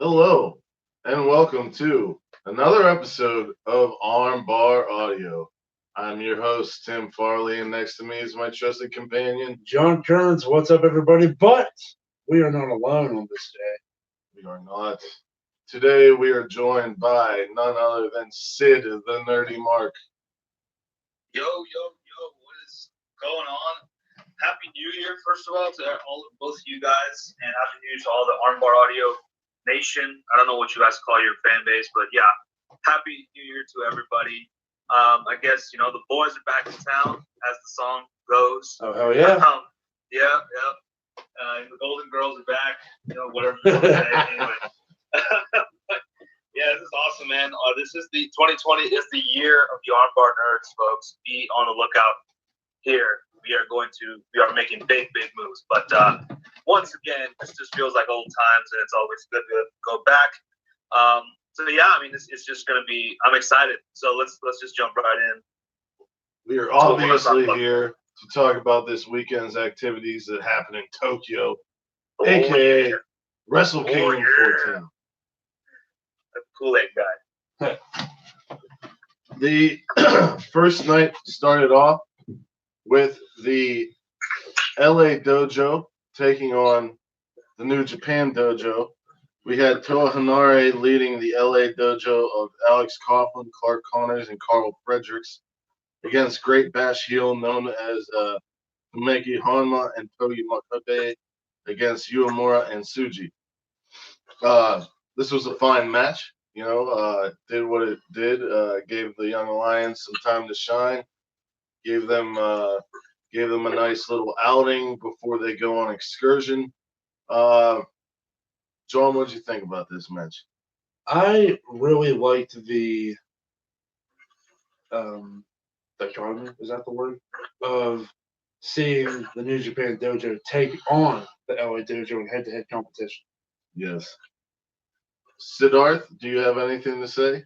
Hello, and welcome to another episode of Armbar Audio. I'm your host, Tim Farley, and next to me is my trusted companion. John Kearns, what's up, everybody? But we are not alone on this day. We are not. Today we are joined by none other than Sid, the NerdyMark. Yo, what is going on? Happy New Year, first of all, to both of you guys, and Happy New Year to all the Armbar Audio Nation. I don't know what you guys call your fan base, but yeah, Happy New Year to everybody. I guess, the boys are back in town, as the song goes. Oh, hell yeah. Yeah. And the Golden Girls are back, whatever you want to say. Anyway. Yeah, this is awesome, man. This is the 2020 is the year of the Armbar Nerds, folks. Be on the lookout here. We are making big moves. But once again, this just feels like old times, and it's always good to go back. So yeah, I mean, it's just gonna be. I'm excited. So let's just jump right in. We are obviously here to talk about this weekend's activities that happen in Tokyo, aka Wrestle Kingdom 14. Kool-Aid guy. The first night started off with the LA Dojo taking on the New Japan Dojo. We had Toa Hanare leading the LA Dojo of Alex Coughlin, Clark Connors, and Carl Fredericks against Great Bash heel known as Himeki Hanma and Togi Makabe against Uemura and Tsuji. This was a fine match. Did what it did. Gave the Young Lions some time to shine. Gave them a nice little outing before they go on excursion. John, what did you think about this match? I really liked the dichotomy, is that the word? Of seeing the New Japan Dojo take on the LA Dojo in head-to-head competition. Yes. Siddharth, do you have anything to say?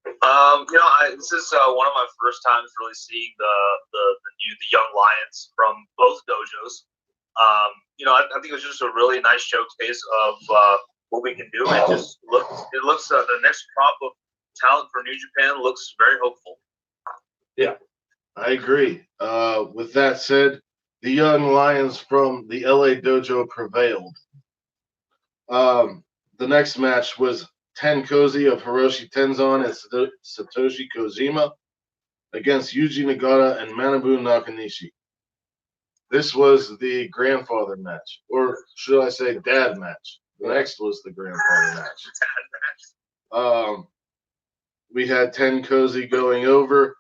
This is one of my first times really seeing the young lions from both dojos. I think it was just a really nice showcase of what we can do. It looks the next crop of talent for New Japan looks very hopeful. Yeah, I agree. With that said, the young lions from the LA Dojo prevailed. The next match was Tenkozi of Hiroshi Tenzan and Satoshi Kojima against Yuji Nagata and Manabu Nakanishi. This was the grandfather match, or should I say dad match. The next was the grandfather match. We had Tenkozi going over.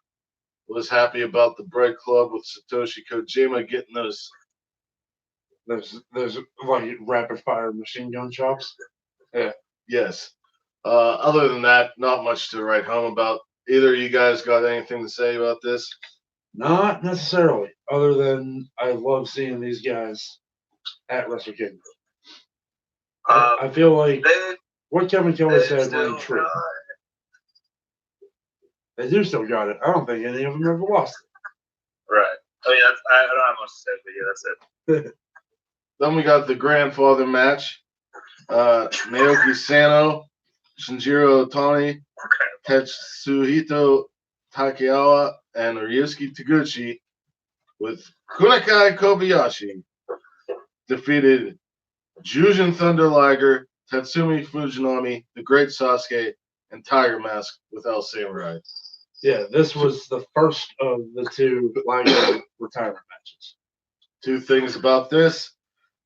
Was happy about the Bread Club with Satoshi Kojima getting those like rapid fire machine gun chops. Yeah. Yes. Other than that, not much to write home about. Either of you guys got anything to say about this? Not necessarily, other than I love seeing these guys at Wrestle Kingdom. I feel like what Kevin Kelly said rang true. They do still got it. I don't think any of them ever lost it. Right. I mean, I don't have much to say, but yeah, that's it. Then we got the grandfather match. Naoki Sano, Shinjiro Otani, Tetsuhito Takeawa, and Ryusuke Taguchi with Kunakai Kobayashi defeated Jujin Thunder Liger, Tatsumi Fujinami, The Great Sasuke, and Tiger Mask with El Samurai. Yeah, this was the first of the two Liger retirement matches. Two things about this.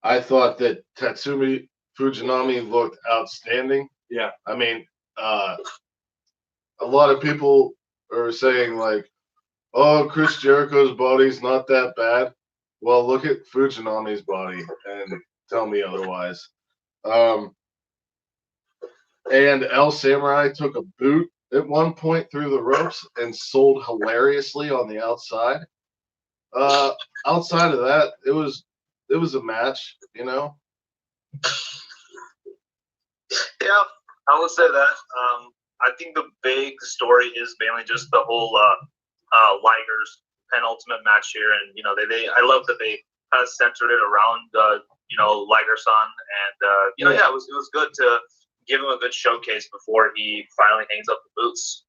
I thought that Tatsumi Fujinami looked outstanding. Yeah. I mean, a lot of people are saying, like, oh, Chris Jericho's body's not that bad. Well, look at Fujinami's body and tell me otherwise. And El Samurai took a boot at one point through the ropes and sold hilariously on the outside. Outside of that, it was a match, Yeah, I would say that. I think the big story is mainly just the whole Liger's penultimate match here, and I love that they kind of centered it around Liger-san, and yeah, it was good to give him a good showcase before he finally hangs up the boots.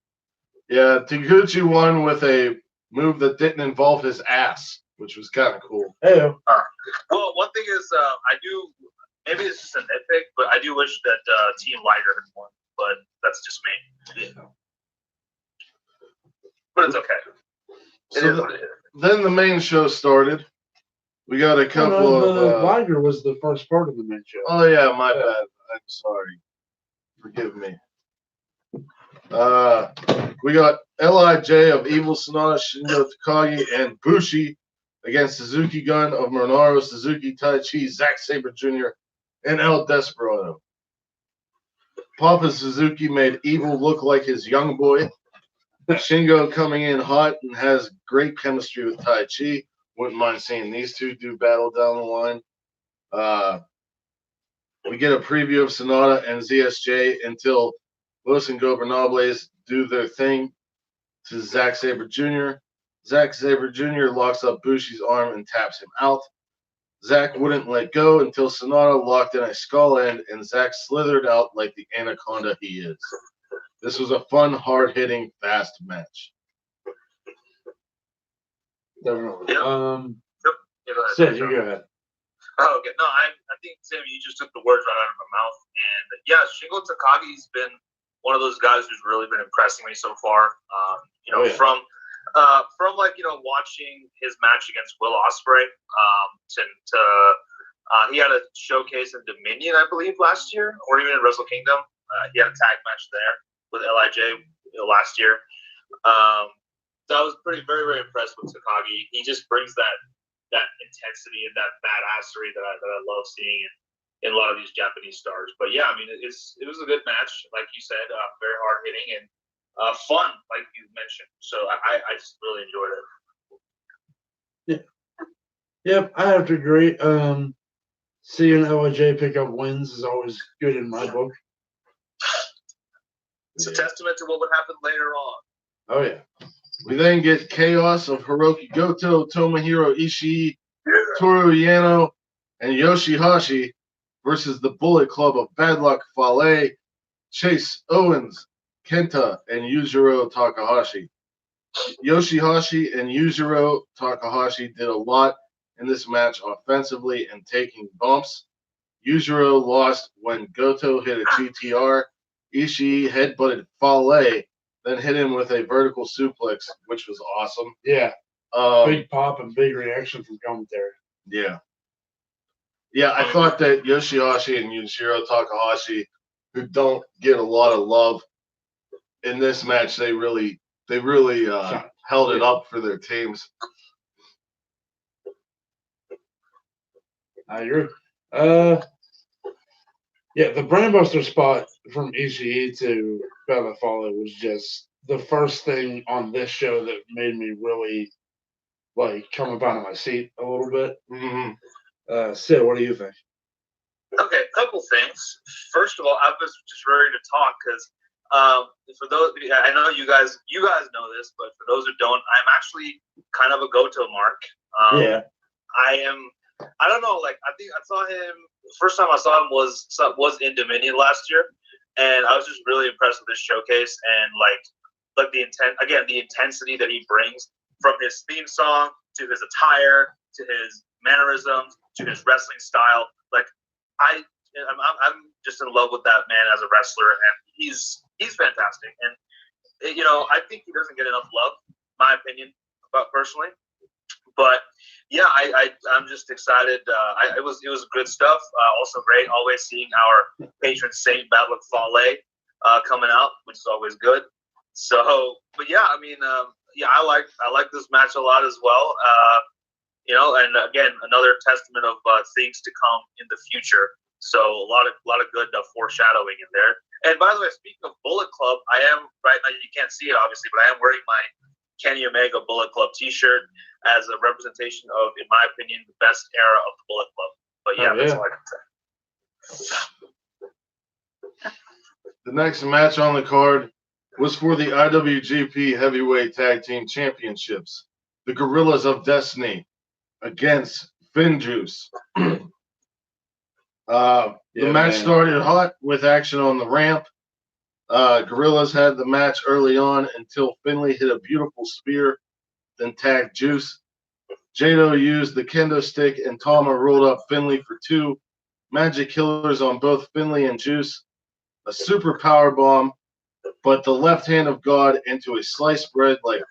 Yeah, Taguchi won with a move that didn't involve his ass, which was kind of cool. Hey, well, one thing is, I do, maybe it's just a nitpick, but I do wish that Team Liger had won, but that's just me. Yeah. But it's okay. It is what it is. Then the main show started. We got a couple of... Liger was the first part of the main show. Oh, yeah, my bad. I'm sorry. Forgive me. We got LIJ of Evil Sonata, Shingo Takagi, and Bushi against Suzuki Gun of Minoru Suzuki, Taichi, Zack Sabre Jr., and El Desperado. Papa Suzuki made Evil look like his young boy. Shingo coming in hot and has great chemistry with Taichi. Wouldn't mind seeing these two do battle down the line. We get a preview of Sonata and ZSJ until Los Ingobernables do their thing to Zack Sabre Jr. Zack Sabre Jr. locks up Bushi's arm and taps him out. Zack wouldn't let go until Sonata locked in a skull end and Zack slithered out like the anaconda he is. This was a fun, hard-hitting, fast match. Definitely. Sid, you go ahead. Oh, okay. No, I think, Sam, you just took the words right out of my mouth. And, yeah, Shingo Takagi's been one of those guys who's really been impressing me so far. From watching his match against Will Ospreay he had a showcase in Dominion, I believe, last year, or even in Wrestle Kingdom. He had a tag match there with LIJ last year. So I was very, very impressed with Takagi. He just brings that intensity and that badassery that I love seeing in a lot of these Japanese stars. But yeah, I mean, it was a good match, like you said, very hard hitting and fun, like you mentioned. So I just really enjoyed it. Yeah. Yep, I have to agree. Seeing LIJ pick up wins is always good in my book. It's a testament to what would happen later on. Oh yeah. We then get Chaos of Hiroki Goto, Tomohiro Ishii, Toru Yano, and Yoshihashi versus the Bullet Club of Bad Luck Fale, Chase Owens, Kenta, and Yujiro Takahashi. Yoshihashi and Yujiro Takahashi did a lot in this match offensively and taking bumps. Yujiro lost when Goto hit a GTR. Ishii headbutted Fale, then hit him with a vertical suplex, which was awesome. Yeah. Big pop and big reaction from commentary. Yeah. Yeah, I thought that Yoshihashi and Yujiro Takahashi, who don't get a lot of love in this match, they really held it up for their teams. I agree. Yeah, the Brainbuster spot from Ishii to Bella Fale was just the first thing on this show that made me really come up out of my seat a little bit. Mm-hmm. Sid, what do you think? Okay, a couple things. First of all, I was just ready to talk because for those, I know you guys know this, but for those who don't, I'm actually kind of a Goto mark. Yeah. I don't know, I think I saw him, first time I saw him was in Dominion last year, and I was just really impressed with this showcase and the intensity that he brings from his theme song to his attire to his mannerisms to his wrestling style. I'm just in love with that man as a wrestler, and he's fantastic. And I think he doesn't get enough love, my opinion, personally. But yeah, I'm just excited. It was good stuff. Also great, always seeing our patron saint Bad Luck Fale coming out, which is always good. So, but yeah, I mean, I like this match a lot as well. And again, another testament of things to come in the future. So a lot of good foreshadowing in there. And by the way, speaking of Bullet Club, I am right now. You can't see it obviously, but I am wearing my Kenny Omega Bullet Club T-shirt as a representation of, in my opinion, the best era of the Bullet Club. But yeah, that's all I can say. The next match on the card was for the IWGP Heavyweight Tag Team Championships. The Gorillas of Destiny against FinJuice. The match started hot with action on the ramp. Gorillas had the match early on until Finley hit a beautiful spear, then tagged Juice. Jado used the kendo stick, and Tama rolled up Finley for 2 magic killers on both Finley and Juice. A super power bomb, but the left hand of God into a sliced bread like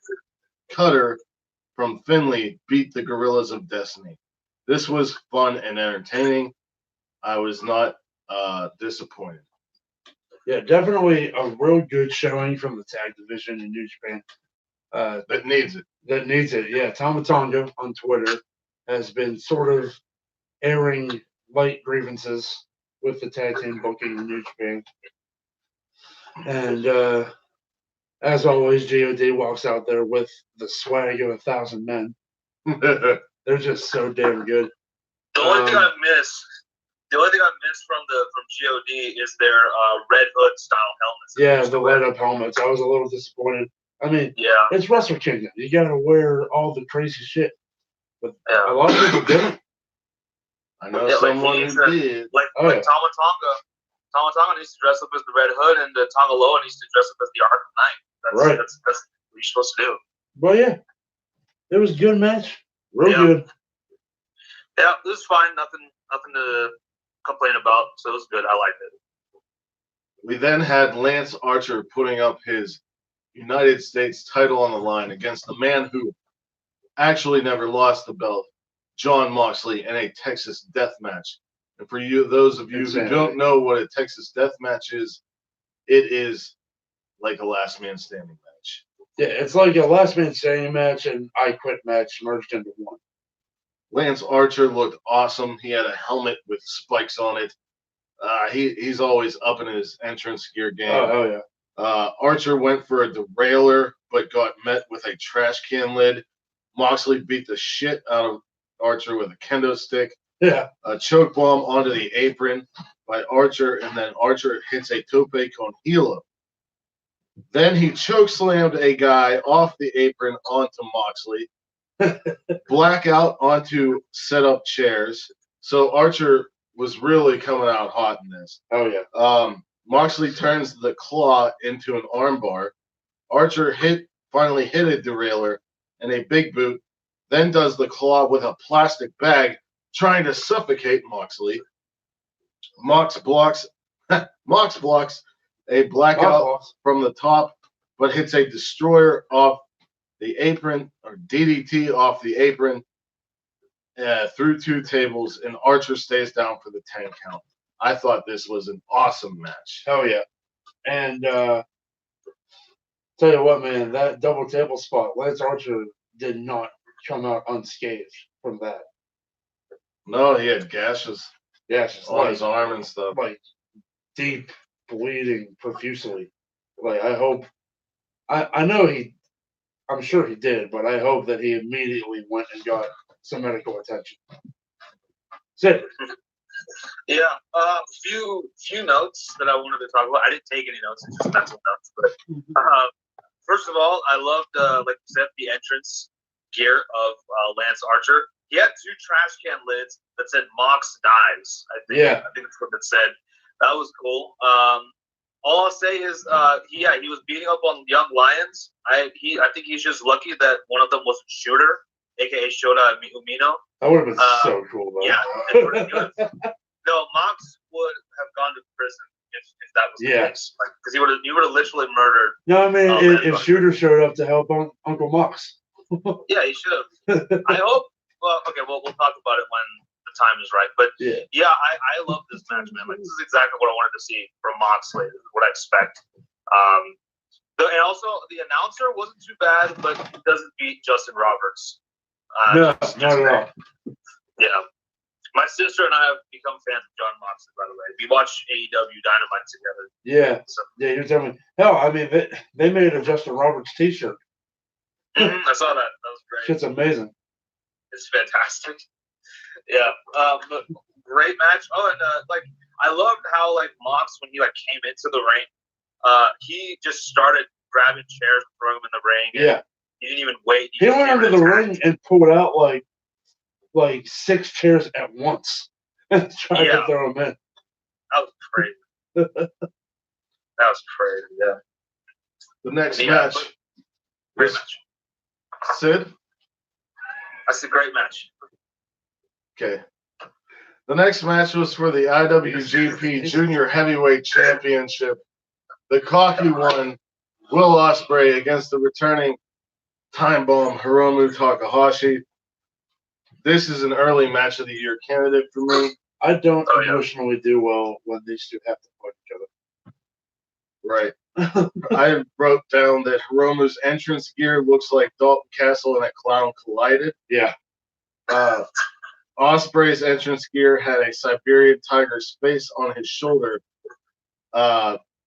cutter from Finley beat the Gorillas of Destiny. This was fun and entertaining. I was not disappointed. Yeah, definitely a real good showing from the tag division in New Japan. That needs it. That needs it. Yeah, Tama Tonga on Twitter has been sort of airing light grievances with the tag team booking in New Japan. And as always, God walks out there with the swag of 1,000 men. They're just so damn good. The only thing I missed from God is their Red Hood style helmets. Yeah, the light up helmets. I was a little disappointed. I mean, it's Wrestle Kingdom. You got to wear all the crazy shit. But a lot of people didn't. I know someone who did. Like Tama Tonga. Tama Tonga needs to dress up as the Red Hood, and the Tonga Loa needs to dress up as the Arkham Knight. That's what you're supposed to do. Well, yeah. It was a good match. Real good. Yeah, it was fine. Nothing to complain about. So it was good. I liked it. We then had Lance Archer putting up his United States title on the line against the man who actually never lost the belt, Jon Moxley, in a Texas death match. And for you, those of you who don't know what a Texas death match is, it is like a last man standing match. Yeah, it's like a last man standing match and I Quit match merged into one. Lance Archer looked awesome. He had a helmet with spikes on it. He's always up in his entrance gear game. Oh yeah. Archer went for a derailer, but got met with a trash can lid. Moxley beat the shit out of Archer with a kendo stick. Yeah. A choke bomb onto the apron by Archer, and then Archer hits a tope con hilo. Then he choke slammed a guy off the apron onto Moxley. Blackout onto set up chairs. So Archer was really coming out hot in this. Oh yeah. Moxley turns the claw into an armbar. Archer finally hit a derailer and a big boot, then does the claw with a plastic bag, trying to suffocate Moxley. Mox blocks a blackout from the top, but hits a destroyer off the apron, or DDT off the apron, through 2 tables, and Archer stays down for the 10 count. I thought this was an awesome match. Oh yeah. And tell you what, man, that double table spot, Lance Archer did not come out unscathed from that. No, he had gashes on his arm and stuff. Like deep bleeding profusely. Like I'm sure he did, but I hope that he immediately went and got some medical attention. That's it. Yeah, few notes that I wanted to talk about. I didn't take any notes; it's just mental notes. But first of all, I loved, like you said, the entrance gear of Lance Archer. He had 2 trash can lids that said "Mox dies." I think that's what it said. That was cool. All I'll say is, he was beating up on Young Lions. I think he's just lucky that one of them was a shooter, aka Shota Umino. That would have been so cool, though. Yeah. No, Mox would have gone to prison if that was the case. Because he would have literally murdered. No, I mean, if Shooter showed up to help Uncle Mox. Yeah, he should have. I hope. Well, okay, we'll talk about it when the time is right. But I love this match, man. Like, this is exactly what I wanted to see from Moxley. This is what I expect. And also, the announcer wasn't too bad, but he doesn't beat Justin Roberts. No, not at all. Yeah. My sister and I have become fans of Jon Moxley, by the way. We watch AEW Dynamite together. Yeah. So. Yeah, you're telling me. Hell, I mean, they made a Justin Roberts t-shirt. I saw that. That was great. Shit's amazing. It's fantastic. Yeah. But great match. Oh, and I loved how Mox, when he came into the ring, he just started grabbing chairs and throwing them in the ring. Yeah. He didn't even wait. He went under the ring and pulled out like 6 chairs at once. and tried to throw him in. That was crazy. That was crazy, yeah. The next match. Great match. Sid? That's a great match. Okay. The next match was for the IWGP Junior Heavyweight Championship. The cocky one, Will Ospreay, against the returning Time Bomb Hiromu Takahashi. This is an early match of the year candidate for me. I don't emotionally do well when these two have to fight each other. Right. I wrote down that Hiromu's entrance gear looks like Dalton Castle and a clown collided. Yeah. Ospreay's entrance gear had a Siberian tiger's face on his shoulder,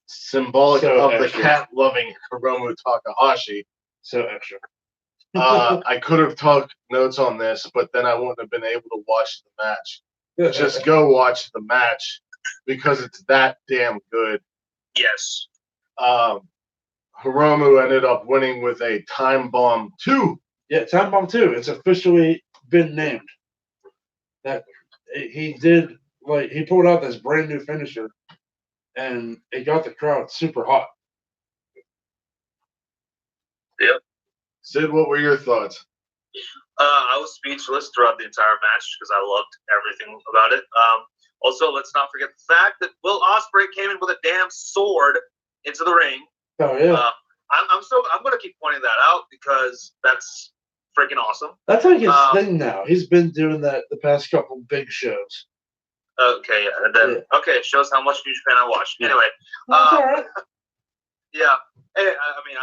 symbolic of the cat-loving Hiromu Takahashi. So extra. I could have took notes on this, but then I wouldn't have been able to watch the match. Just go watch the match because it's that damn good. Yes. Hiromu ended up winning with a Time Bomb 2. Yeah, Time Bomb 2. It's officially been named. That he did, like, he pulled out this brand new finisher, and it got the crowd super hot. Yep. Sid, what were your thoughts? I was speechless throughout the entire match because I loved everything about it. Also, let's not forget the fact that Will Ospreay came in with a damn sword into the ring. Oh yeah. I'm gonna keep pointing that out because that's freaking awesome. That's like his thing now. He's been doing that the past couple big shows. Okay, yeah. And then okay, it shows how much New Japan I watched. Yeah. Anyway. That's all right. Yeah. Hey, I mean,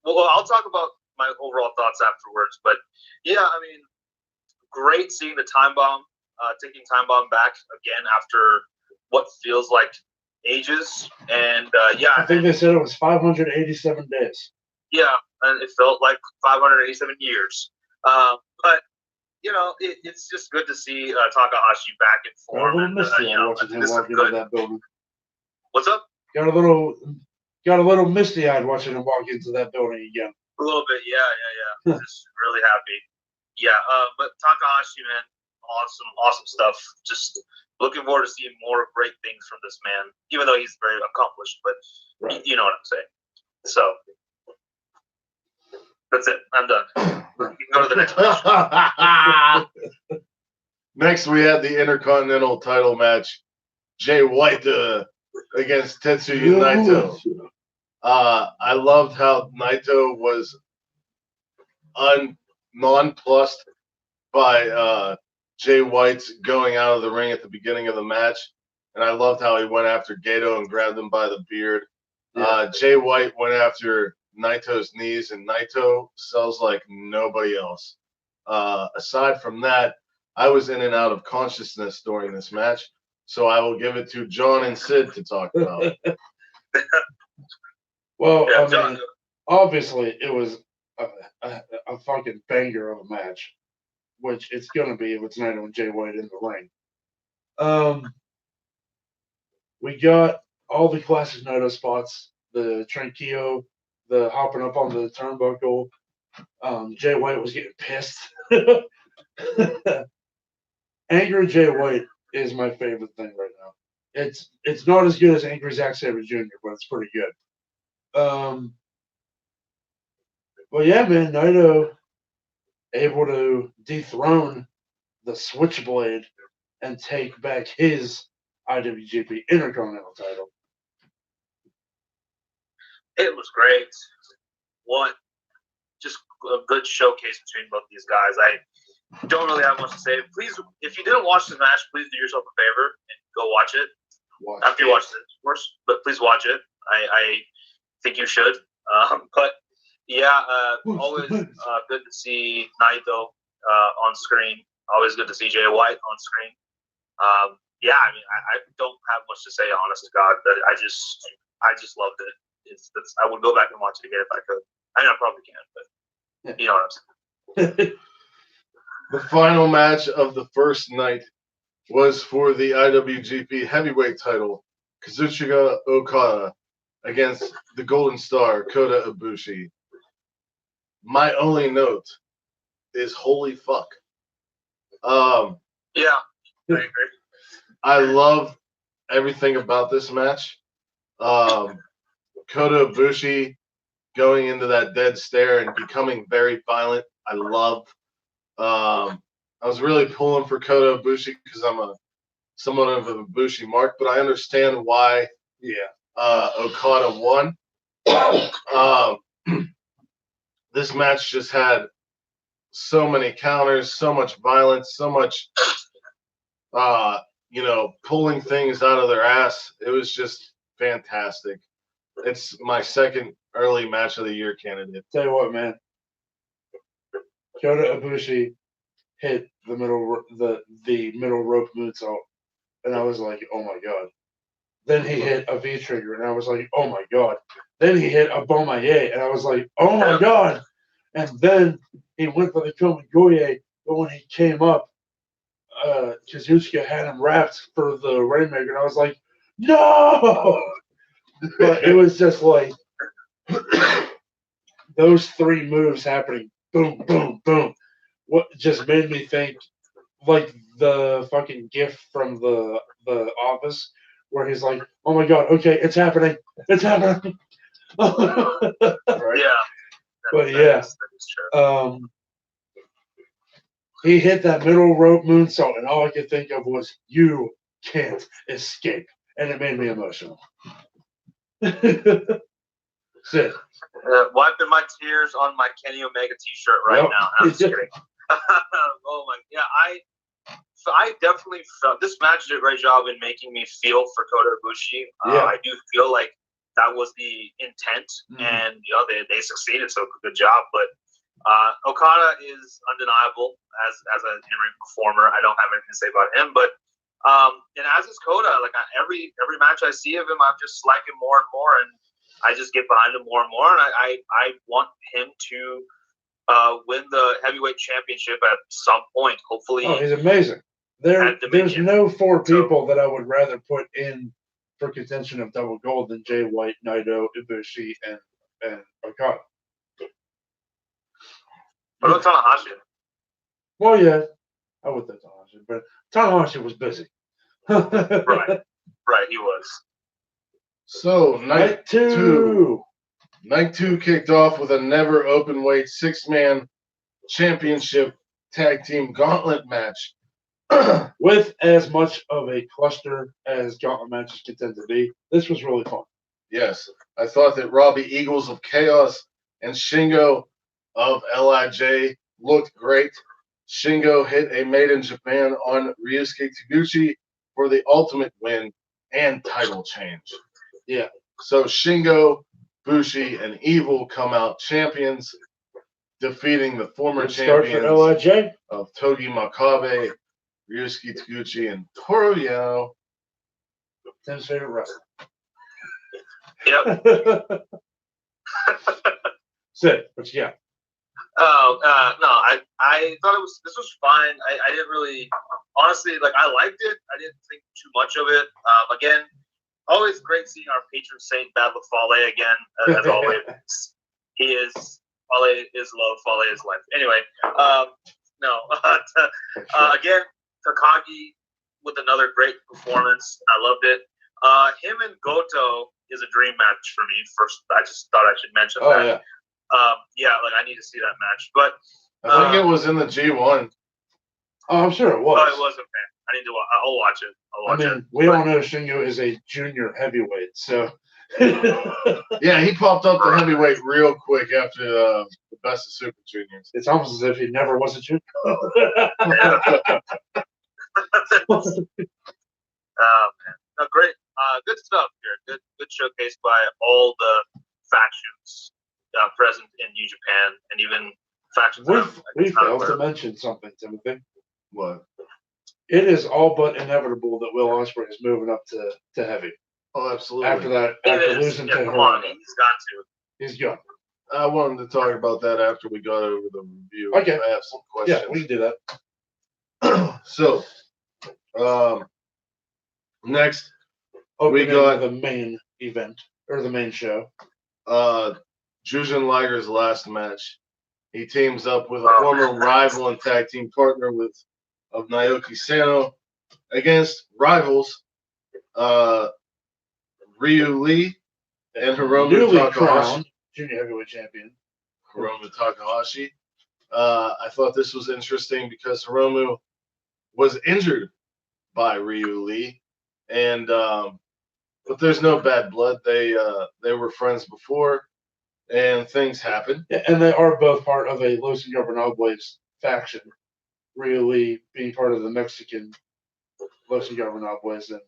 well, I'll talk about my overall thoughts afterwards. But yeah, I mean, great seeing the Time Bomb, taking Time Bomb back again after what feels like ages. And yeah, I think they said it was 587 days. Yeah, and it felt like 587 years. But you know, it's just good to see Takahashi back in form. Got a little misty watching him walk into that building. What's up? Got a little misty-eyed watching him walk into that building again. A little bit, yeah. Just really happy. Yeah, but Takahashi, man, awesome stuff. Just looking forward to seeing more great things from this man, even though he's very accomplished. But you know what I'm saying. So that's it. I'm done. You can go to the next match. Next, we had the Intercontinental title match. Jay White against Tetsuya Naito. I loved how Naito was nonplussed by Jay White's going out of the ring at the beginning of the match. And I loved how he went after Gato and grabbed him by the beard. Yeah. Jay White went after Naito's knees, and Naito sells like nobody else. Aside from that, I was in and out of consciousness during this match, so I will give it to John and Sid to talk about. Well, I mean, obviously it was a fucking banger of a match, which it's going to be if it's Naito and Jay White in the ring. We got all the classic Naito spots, the Tranquillo, the hopping up on the turnbuckle. Jay White was getting pissed. Angry Jay White is my favorite thing right now. It's not as good as Angry Zack Sabre Jr., but it's pretty good. Well, yeah, man, Naito able to dethrone the Switchblade and take back his IWGP Intercontinental title. It was great. Just a good showcase between both these guys. I don't really have much to say. Please, if you didn't watch the match, please do yourself a favor and go watch it. After you watch it, of course, but please watch it. I think you should. But yeah, always good to see Naito on screen. Always good to see Jay White on screen. Yeah, I mean, I don't have much to say, honest to God. That I just loved it. I would go back and watch it again if I could. I mean, I probably can, but you know what I'm saying. The final match of the first night was for the IWGP Heavyweight title, Kazuchika Okada against the Golden Star, Kota Ibushi. My only note is holy fuck. Yeah. agree. I love everything about this match. Kota Ibushi going into that dead stare and becoming very violent. I love. I was really pulling for Kota Ibushi because I'm somewhat of a Ibushi mark, but I understand why Okada won. This match just had so many counters, so much violence, so much, pulling things out of their ass. It was just fantastic. It's my second early match of the year candidate. Tell you what, man. Kota Ibushi hit the middle rope moonsault, and I was like, oh my god. Then he hit a V trigger, and I was like, oh my god. Then he hit a Bomaye, and I was like, oh my god. And then he went for the Komigoye, but when he came up, Kazuchika had him wrapped for the Rainmaker, and I was like, no! But it was just like those three moves happening, boom, boom, boom. What just made me think like the fucking gif from the Office where he's like, "Oh my god, okay, it's happening, it's happening." Right? Yeah. But yeah, that is true. He hit that middle rope moonsault, and all I could think of was, "You can't escape," and it made me emotional. Sit. Wiping my tears on my Kenny Omega T-shirt right now. I'm just kidding. Oh my, yeah, I definitely felt this match did a great job in making me feel for Kota Ibushi. I do feel like that was the intent, and they succeeded. So good job. But Okada is undeniable as an in-ring performer. I don't have anything to say about him, but and as is Kota. Like every match I see of him, I'm just liking more and more, and I just get behind him more and more. And I want him to win the heavyweight championship at some point. Hopefully, he's amazing. There's no four people that I would rather put in for contention of double gold than Jay White, Naito, Ibushi, and Okada. What about Tanahashi? Well, yeah, I would think Tanahashi, but Tanahashi was busy. Right, he was. So Night two. Night 2 kicked off with a never open weight 6-man championship tag team gauntlet match. With as much of a cluster as gauntlet matches can tend to be, this was really fun. Yes, I thought that Robbie Eagles of Chaos and Shingo of LIJ looked great. Shingo hit a Made in Japan on Ryusuke Taguchi for the ultimate win and title change. Yeah. So Shingo, Bushi, and Evil come out champions, defeating the former champions of Togi Makabe, Ryusuke Taguchi, and Toru Yano. Tim's favorite wrestler. Yep. Sit. What you got? Oh, no, I thought this was fine. I didn't really, honestly, like, I liked it. I didn't think too much of it. Again, always great seeing our patron saint battle Fale again, as always. Fale is love, Fale is life. Anyway, again, Takagi with another great performance. I loved it. Him and Goto is a dream match for me. First, I just thought I should mention that. Yeah. I need to see that match. But I think it was in the G1. Oh, I'm sure it was. Oh, it was, okay. I need to. I'll watch it. We all know Shingo is a junior heavyweight, so. Yeah, he popped up the heavyweight real quick after the Best of Super Juniors. It's almost as if he never was a junior. Man. No, great. Good stuff here. Good showcase by all the factions present in New Japan, and even factions. We failed to mention something, Timothy. What? It is all but inevitable that Will Ospreay is moving up to heavy. Oh, absolutely. After losing to come on, he's got to. He's gone. I wanted to talk about that after we got over the review. Okay. I have some questions. Yeah, we can do that. So, next, we got the main event, or the main show. Jushin Liger's last match. He teams up with a former rival and tag team partner of Naoki Sano against rivals Ryu Lee and Hiromu newly Takahashi. crowned junior heavyweight champion. Hiromu Takahashi. I thought this was interesting because Hiromu was injured by Ryu Lee, and but there's no bad blood. They were friends before, and things happen. Yeah, and they are both part of a Los Ingobernables faction. Ryu Lee being part of the Mexican Los Ingobernables and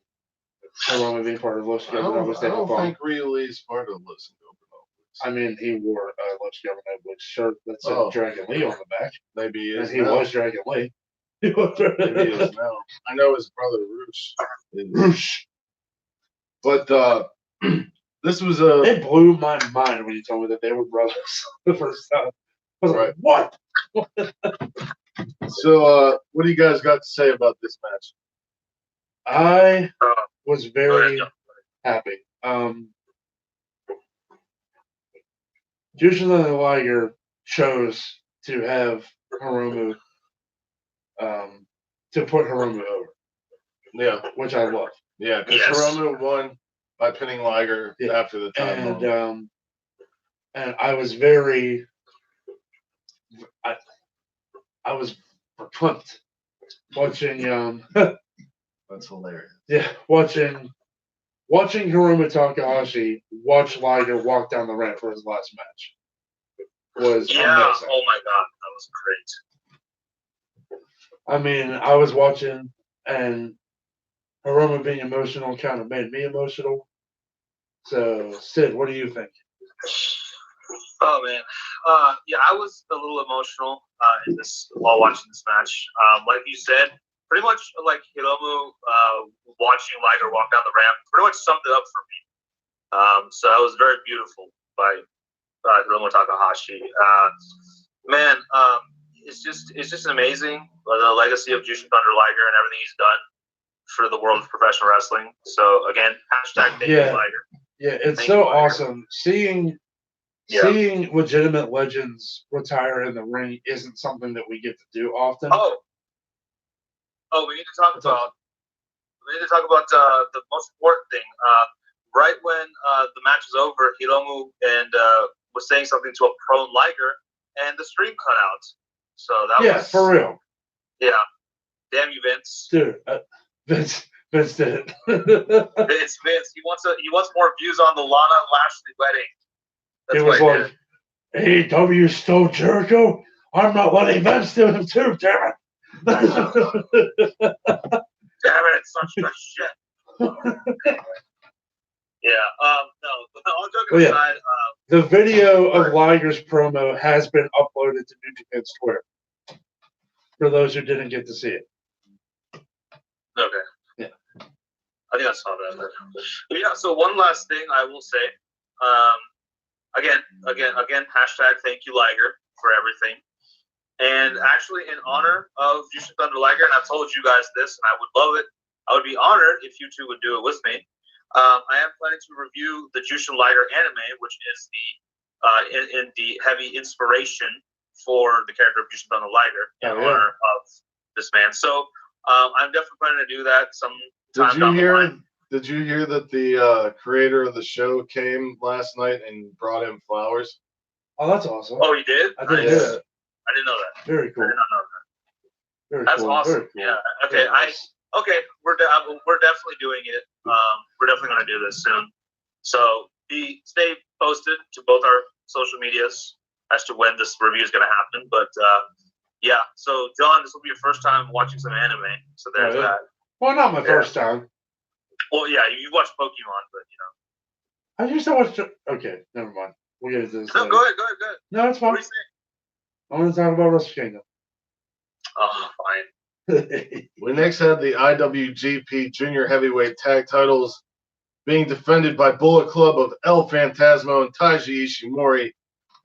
Hiromu being part of Los Ingobernables. I don't think Ryu Lee is part of Los Ingobernables. I mean, he wore a Los Ingobernables shirt that said Oh. Dragon Lee on the back. Maybe he is And he now. was Dragon Lee. Maybe he is now. I know his brother Roosh. Roosh. But this was a. It blew my mind when you told me that they were brothers the first time. I was like, what? So, what do you guys got to say about this match? I was very happy. Jushin Thunder Liger chose to have Hiromu, to put Hiromu over. Yeah. Which I love. Yeah, because Hiromu won by pinning Liger after the time. And I was very, I was pumped watching. That's hilarious. Yeah, watching Hiromu Takahashi watch Liger walk down the ramp for his last match was amazing. Oh my god, that was great. I mean, I was watching, and Hiromu being emotional kind of made me emotional. So, Sid, what do you think? Oh man, yeah, I was a little emotional in this while watching this match. Like you said, pretty much like Hiromu watching Liger walk down the ramp pretty much summed it up for me. So that was very beautiful by Hiromu Takahashi. Man, it's just amazing the legacy of Jushin Thunder Liger and everything he's done for the world of professional wrestling. So again, hashtag thank you Liger. Yeah, it's so awesome seeing legitimate legends retire in the ring isn't something that we get to do often. Oh, we need to talk about the most important thing. Right when the match was over, Hiromu was saying something to a prone Liger, and the stream cut out. So that was for real. Yeah, damn you, Vince. Dude, Vince did it. It's Vince. He wants more views on the Lana Lashley wedding. It was like, AEW stole Jericho. I'm not letting Vince do him too. Damn it. Damn it, it's such good shit. Yeah, no, all joking aside. The video of Liger's promo has been uploaded to New Japan's Twitter. For those who didn't get to see it. Okay. Yeah. I think I saw that. Yeah, so one last thing I will say. Again, hashtag thank you Liger for everything. And actually, in honor of Jushin Thunder Liger, and I've told you guys this, and I would love it. I would be honored if you two would do it with me. I am planning to review the Jushin Liger anime, which is the heavy inspiration for the character of Jushin Thunder Liger in honor of this man. So I'm definitely planning to do that sometime down the line. Did you hear that the creator of the show came last night and brought him flowers? Oh, that's awesome. Oh, he did? I didn't hear that. I didn't know that. Very cool. I did not know that. Very That's cool. awesome. Very cool. Yeah. Okay. Very We're definitely doing it. We're definitely going to do this soon. So stay posted to both our social medias as to when this review is going to happen. But yeah. So John, this will be your first time watching some anime. So there's that. Well, not my first time. Well, yeah, you watched Pokemon, but you know. I used to watch. Okay, never mind. We'll get into this. No, later. go ahead. No, it's fine. What are you saying? I want to talk about Wrestle Kingdom. Oh, fine. We next had the IWGP Junior Heavyweight Tag Titles being defended by Bullet Club of El Phantasmo and Taiji Ishimori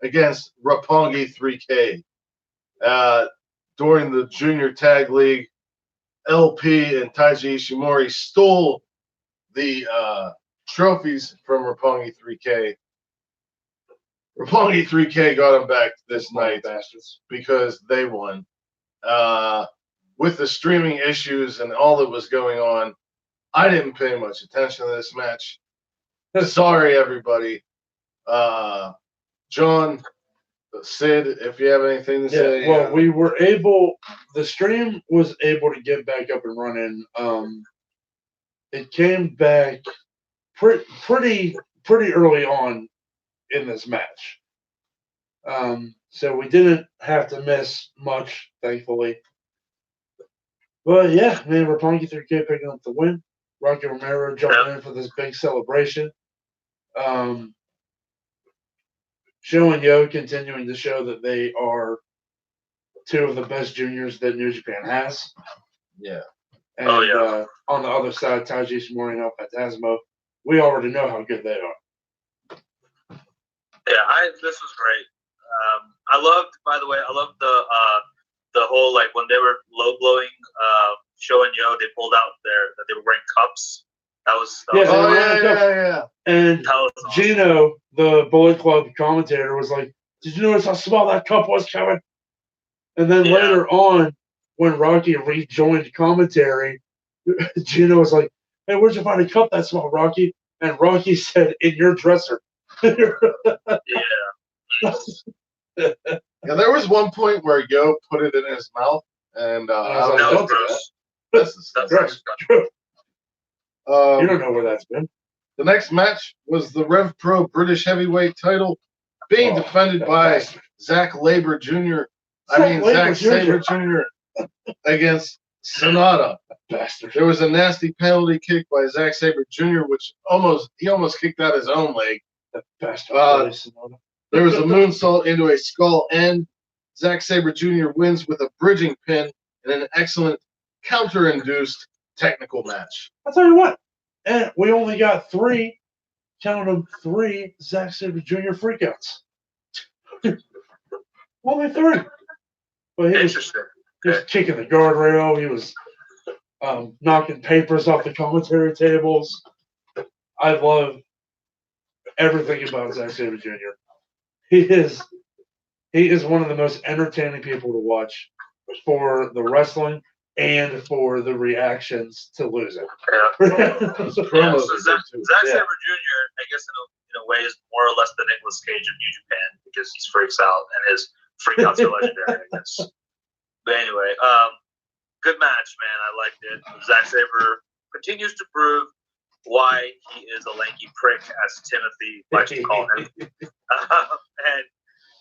against Roppongi 3K. During the Junior Tag League, LP and Taiji Ishimori stole the trophies from Roppongi 3K. Roppongi 3K got them back this night bastards. because they won. with the streaming issues and all that was going on, I didn't pay much attention to this match. Sorry, everybody. John, Sid, if you have anything to say. Well, we were the stream was able to get back up and running. It came back pretty early on in this match. So we didn't have to miss much, thankfully. But yeah, man, Roppongi 3K picking up the win. Rocky Romero jumping in for this big celebration. Sho and Yo continuing to show that they are two of the best juniors that New Japan has. Yeah. And on the other side, Taiji Shimori and El Phantasmo, we already know how good they are. Yeah, this was great. I loved the whole, like, when they were low blowing Sho and Yo, they pulled out that they were wearing cups. That was yeah. And that was awesome. Gino, the Bullet Club commentator, was like, "Did you notice how small that cup was, Kevin?" And then later on, when Rocky rejoined commentary, Gino was like, "Hey, where'd you find a cup that small, Rocky?" And Rocky said, "In your dresser." Yeah. Yeah, there was one point where Yo put it in his mouth, and I was that like, was gross. That's gross. You don't know where that's been. The next match was the Rev Pro British Heavyweight title being defended by Zack Sabre Jr. Zack Sabre Jr. against Sonata. Bastard. There was a nasty penalty kick by Zack Sabre Jr., which he almost kicked out his own leg. Bastard. There was a moonsault into a skull end. Zack Sabre Jr. wins with a bridging pin in an excellent counter-induced technical match. I'll tell you what, and we only got three Zack Sabre Jr. freakouts. Only three. But he was kicking the guardrail. He was knocking papers off the commentary tables. I love everything about Zack Sabre Jr. He is one of the most entertaining people to watch for the wrestling and for the reactions to losing. So Zack Sabre Jr., I guess in a way, is more or less the Nicolas Cage of New Japan because he freaks out and his freakouts are legendary, I guess. But anyway, good match, man. I liked it. Zack Sabre continues to prove why he is a lanky prick, as Timothy likes to call him. And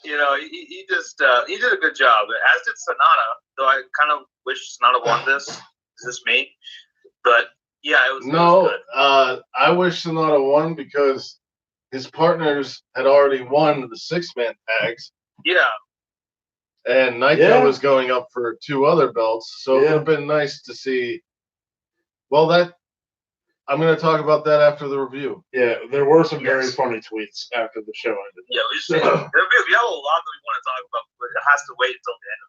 he did a good job. As did Sonata, though I kind of wish Sonata won this. Is this me? But yeah, it was good. I wish Sonata won because his partners had already won the 6-man tags. Yeah. And Naito was going up for 2 other belts, so it would have been nice to see. Well, I'm going to talk about that after the review. Yeah, there were some very funny tweets after the show ended. Yeah, we have a lot that we want to talk about, but it has to wait until the end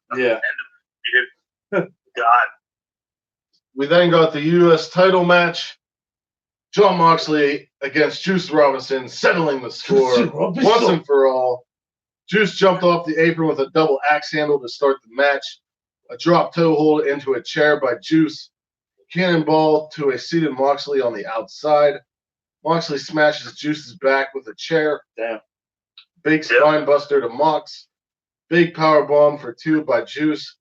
of the God. We then got the U.S. title match. Jon Moxley against Juice Robinson, settling the score once and for all. Juice jumped off the apron with a double axe handle to start the match. A drop toe hold into a chair by Juice. Cannonball to a seated Moxley on the outside. Moxley smashes Juice's back with a chair. Damn. Big spine buster to Mox. Big power bomb for 2 by Juice.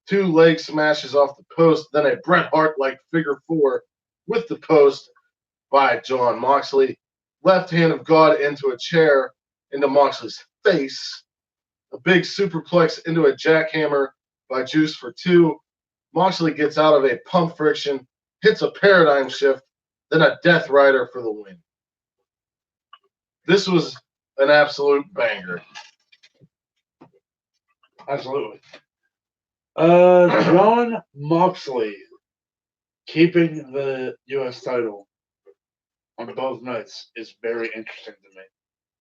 2 leg smashes off the post. Then a Bret Hart-like figure 4 with the post by Jon Moxley. Left hand of God into a chair into Moxley's face. A big superplex into a jackhammer by Juice for 2. Moxley gets out of a pump friction, hits a paradigm shift, then a Death Rider for the win. This was an absolute banger. Absolutely. Jon Moxley keeping the U.S. title on both nights is very interesting to me.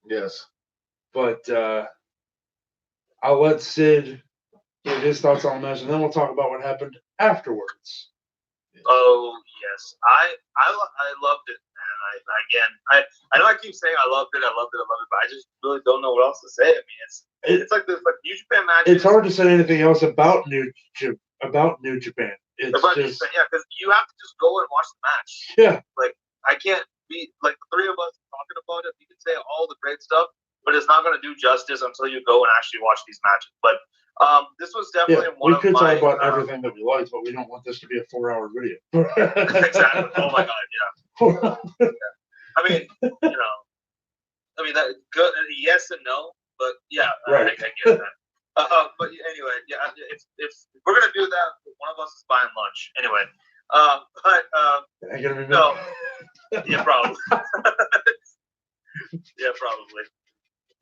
Yes. But I'll let Sid give his thoughts on the match, and then we'll talk about what happened afterwards. Oh yes, I loved it, man. I know I keep saying I loved it, but I just really don't know what else to say. I mean, it's like this New Japan match. It's hard to say anything else about New about New Japan. It's About just Japan, yeah, because you have to just go and watch the match. yeah. Like I can't be like the three of us talking about it. We can say all the great stuff, but it's not going to do justice until you go and actually watch these matches. But this was definitely one we of could my. talk about everything that we liked, but we don't want this to be a 4-hour video. Exactly. Oh my god, yeah. I mean, that good. Yes and no, but yeah, right. I get that. But anyway, yeah, if we're gonna do that, one of us is buying lunch anyway. Ain't gonna be no, yeah, probably. Yeah, probably.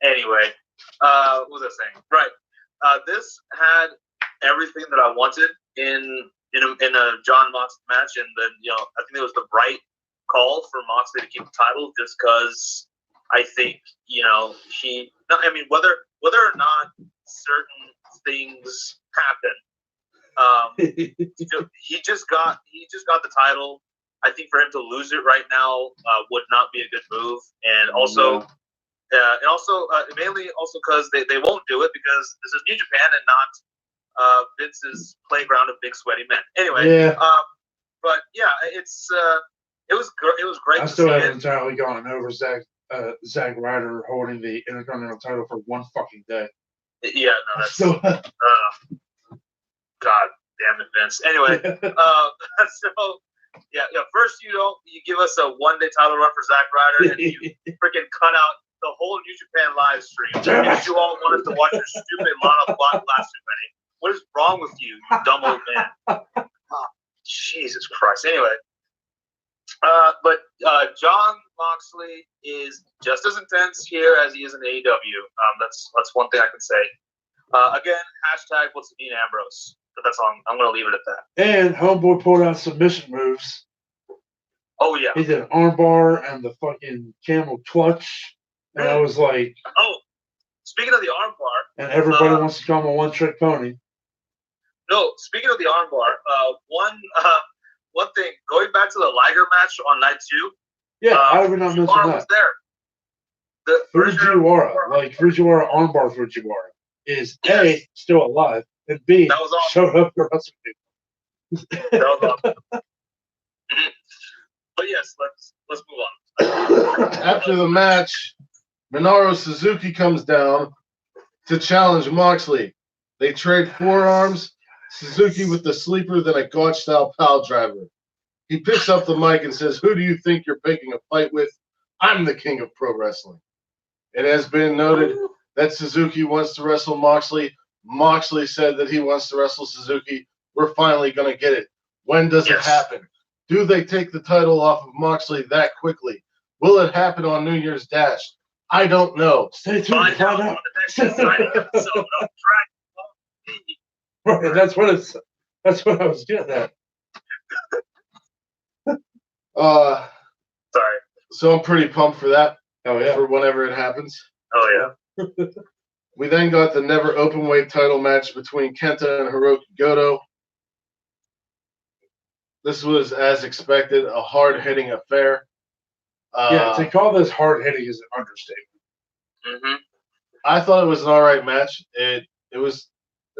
Anyway, what was I saying? Right. This had everything that I wanted in a John Moxley match, and then I think it was the right call for Moxley to keep the title, just because I think he. No, I mean whether or not certain things happen, he just got the title. I think for him to lose it right now would not be a good move, and also. Mainly also because they won't do it because this is New Japan and not Vince's playground of big sweaty men. Anyway, yeah. But yeah, it was great. I still haven't entirely gone over Zack Ryder holding the Intercontinental title for one fucking day. Yeah, no, that's God damn it, Vince. Anyway, so. Yeah. First, you give us a one-day title run for Zack Ryder, and you freaking cut out the whole New Japan live stream because you all wanted to watch your stupid Lana Black last week. What is wrong with you, you dumb old man? Oh, Jesus Christ. Anyway, but John Moxley is just as intense here as he is in AEW. That's one thing I can say. Again, hashtag what's Dean Ambrose. But that's all. I'm going to leave it at that. And Homeboy pulled out submission moves. Oh, yeah. He did an armbar and the fucking camel clutch. And I was like... Oh, speaking of the armbar... And everybody wants to call him a one-trick pony. No, speaking of the armbar, one thing, going back to the Liger match on night 2... Yeah, I would not mention that. Was there. The Fujiwara armbar Fujiwara is A, still alive, and B, that was awesome. Showed up for wrestling people. That was awesome. But yes, let's move on. After the match, Minoru Suzuki comes down to challenge Moxley. They trade forearms. Suzuki with the sleeper, then a gauge-style pile driver. He picks up the mic and says, "Who do you think you're picking a fight with? I'm the king of pro wrestling." It has been noted that Suzuki wants to wrestle Moxley. Moxley said that he wants to wrestle Suzuki. We're finally going to get it. When does it happen? Do they take the title off of Moxley that quickly? Will it happen on New Year's Dash? I don't know. Stay tuned. Find out on the next exciting episode of Right, that's what I was getting at. Sorry. So I'm pretty pumped for that. Oh yeah. For whenever it happens. Oh yeah. We then got the never openweight title match between Kenta and Hiroki Goto. This was, as expected, a hard-hitting affair. To call this hard-hitting is an understatement. Mm-hmm. I thought it was an all right match. It was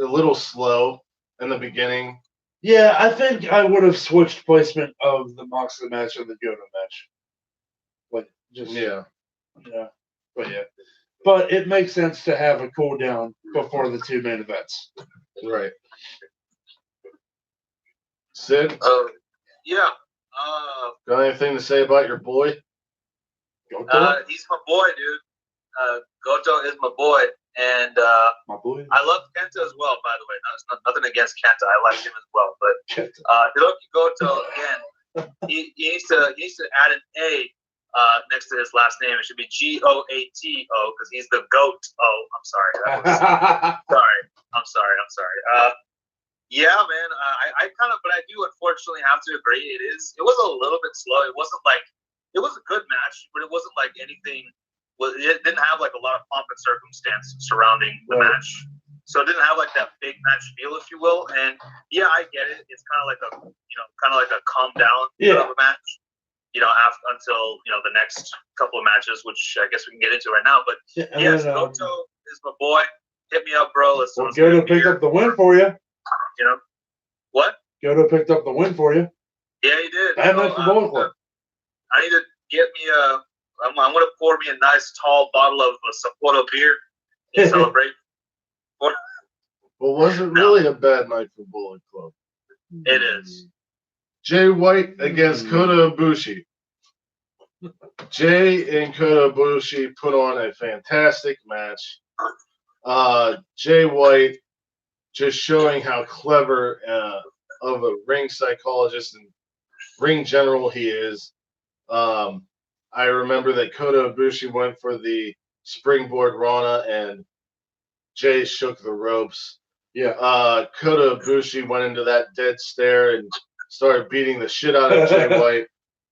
a little slow in the beginning. Yeah, I think I would have switched placement of the Moxley match and the Goto match. But it makes sense to have a cool down before the two main events. Right. Sid? Yeah. Got anything to say about your boy? Goto? He's my boy, dude. Goto is my boy. And my boy. I love Kenta as well, by the way. No, it's nothing against Kenta. I like him as well. But Hiroki Goto, again, he needs to add an A next to his last name. It should be Goato because he's the goat. Oh, I'm sorry. I'm sorry. Yeah, man. I kind of, but I do unfortunately have to agree. It was a little bit slow. It was a good match, but it wasn't like anything. It didn't have like a lot of pomp and circumstance surrounding the match, so it didn't have like that big match feel, if you will. And yeah, I get it. It's kind of like a calm down of a match. Until the next couple of matches, which I guess we can get into right now. But yes, Goto is my boy. Hit me up, bro. Let's go to pick up the win for you. What? Goto picked up the win for you. Yeah, he did. Bad night for Bullet Club. I need to get me I'm gonna pour me a nice tall bottle of Sapporo beer and celebrate. Well, was it really a bad night for Bullet Club? It is. Jay White against Kota Ibushi. Jay and Kota Ibushi put on a fantastic match. Jay White just showing how clever of a ring psychologist and ring general he is. I remember that Kota Ibushi went for the springboard Rana and Jay shook the ropes. Yeah. Kota Ibushi went into that dead stare and started beating the shit out of Jay White.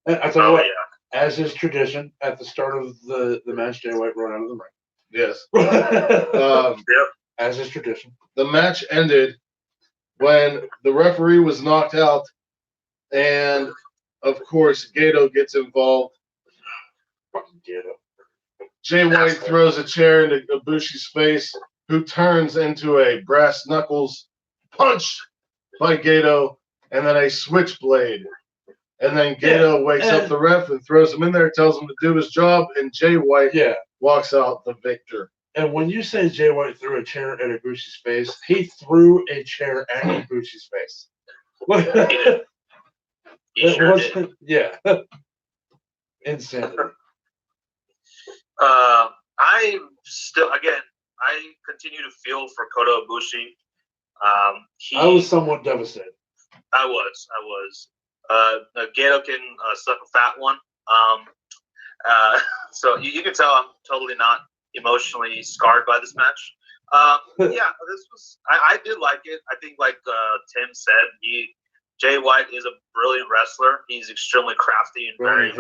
And I tell you what, as is tradition, at the start of the match, Jay White ran out of the ring. Yes. Yep. As is tradition. The match ended when the referee was knocked out, and of course, Gato gets involved. Fucking Gato. Jay White throws a chair into Ibushi's face, who turns into a brass knuckles punch by Gato, and then a switchblade. And then Gato wakes up the ref and throws him in there, tells him to do his job, and Jay White walks out the victor. And when you say Jay White threw a chair at Ibushi's face, he threw a chair at Ibushi's face. He sure did. Yeah. Insanity. I still, again, I continue to feel for Kota Ibushi. I was somewhat devastated. I was. Gato can suck a fat one. So you can tell I'm totally not emotionally scarred by this match. This was. I did like it. I think, like Tim said, Jay White is a brilliant wrestler. He's extremely crafty and very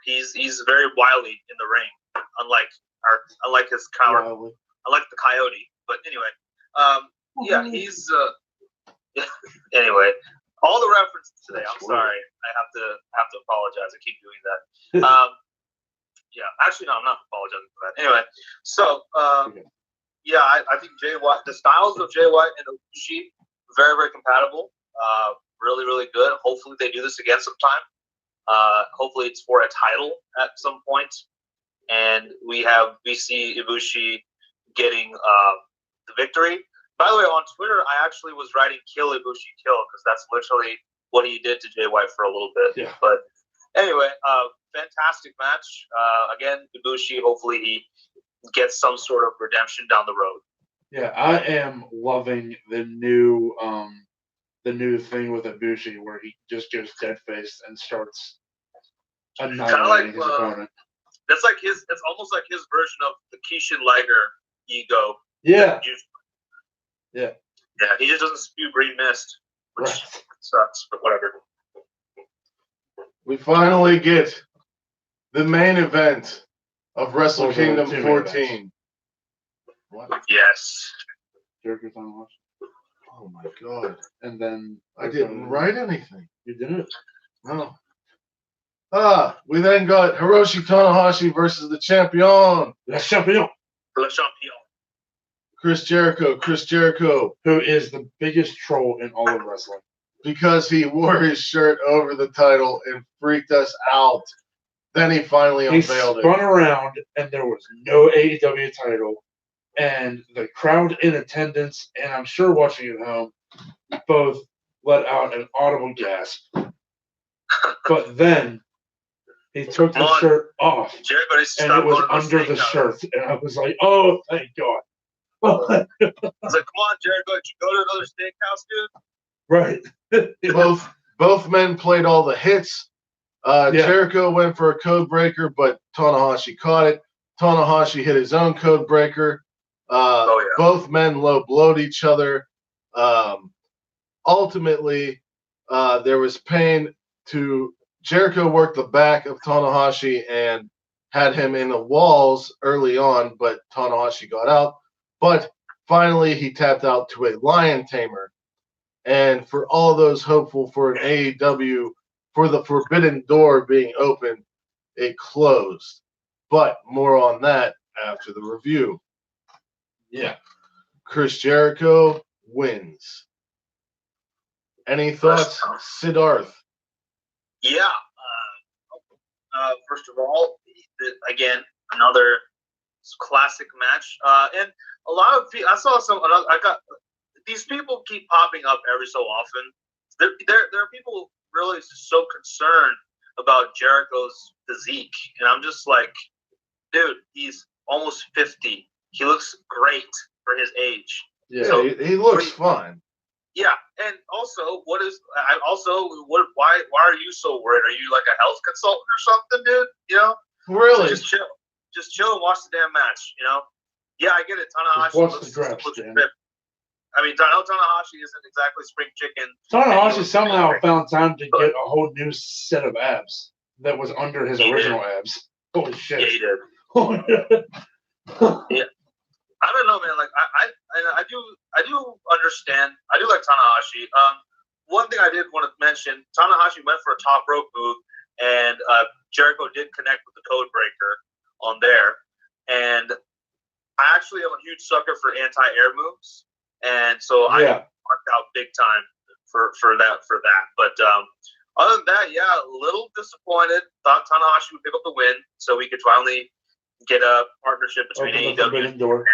he's very wily in the ring, unlike his coward, unlike the Coyote. But anyway, he's anyway. All the references today. I'm sorry. I have to apologize. I keep doing that. Actually, no, I'm not apologizing for that. Anyway, so I think Jay White, the styles of Jay White and Ibushi, very, very compatible. Really, really good. Hopefully, they do this again sometime. Hopefully, it's for a title at some point, and we see Ibushi getting the victory. By the way, on Twitter, I actually was writing "Kill Ibushi, kill" because that's literally what he did to Jay White for a little bit. Yeah. But anyway, fantastic match. Again, Ibushi, hopefully he gets some sort of redemption down the road. Yeah, I am loving the new thing with Ibushi where he just goes dead faced and starts annihilating his opponent. That's almost like his version of the Kishin Liger ego. Yeah. Yeah, he just doesn't spew green mist, which sucks, but whatever. We get the main event of Wrestle Kingdom 14. What? Yes. Jericho's on watch. Oh my god. And then I didn't write anything. You didn't? No. We then got Hiroshi Tanahashi versus the champion. Le champion. Le champion. Chris Jericho, who is the biggest troll in all of wrestling. Because he wore his shirt over the title and freaked us out. Then he finally unveiled it. He spun around and there was no AEW title. And the crowd in attendance, and I'm sure watching at home, both let out an audible gasp. But then he took the shirt off. And it was under the shirt. And I was like, oh, thank God. I was like, come on, Jericho, did you go to another steakhouse, dude? Right. Both men played all the hits. Jericho went for a code breaker, but Tanahashi caught it. Tanahashi hit his own code breaker. Both men low blowed each other. Ultimately, there was pain to Jericho worked the back of Tanahashi and had him in the walls early on, but Tanahashi got out. But finally, he tapped out to a lion tamer. And for all those hopeful for an AEW, for the forbidden door being open, it closed. But more on that after the review. Yeah. Chris Jericho wins. Any thoughts, Siddharth? Yeah. First of all, again, another classic match. And a lot of people, I saw some. I got these people keep popping up every so often. There are people really so concerned about Jericho's physique, and I'm just like, dude, he's almost 50. He looks great for his age. Yeah, so, he looks fine. Yeah, and also, why are you so worried? Are you like a health consultant or something, dude? You know, really? So just chill and watch the damn match. You know, yeah, I get it. Tanahashi looks ripped. I mean, Tanahashi isn't exactly spring chicken. Tanahashi somehow found time to get a whole new set of abs that was under his original abs. Holy shit! Yeah, he did. Yeah. I don't know, man. Like I do understand. I do like Tanahashi. One thing I did want to mention: Tanahashi went for a top rope move, and Jericho did connect with the code breaker on there. And I actually am a huge sucker for anti-air moves, and so I marked out big time for that. But other than that, yeah, a little disappointed. Thought Tanahashi would pick up the win, so we could finally get a partnership between AEW and Japan.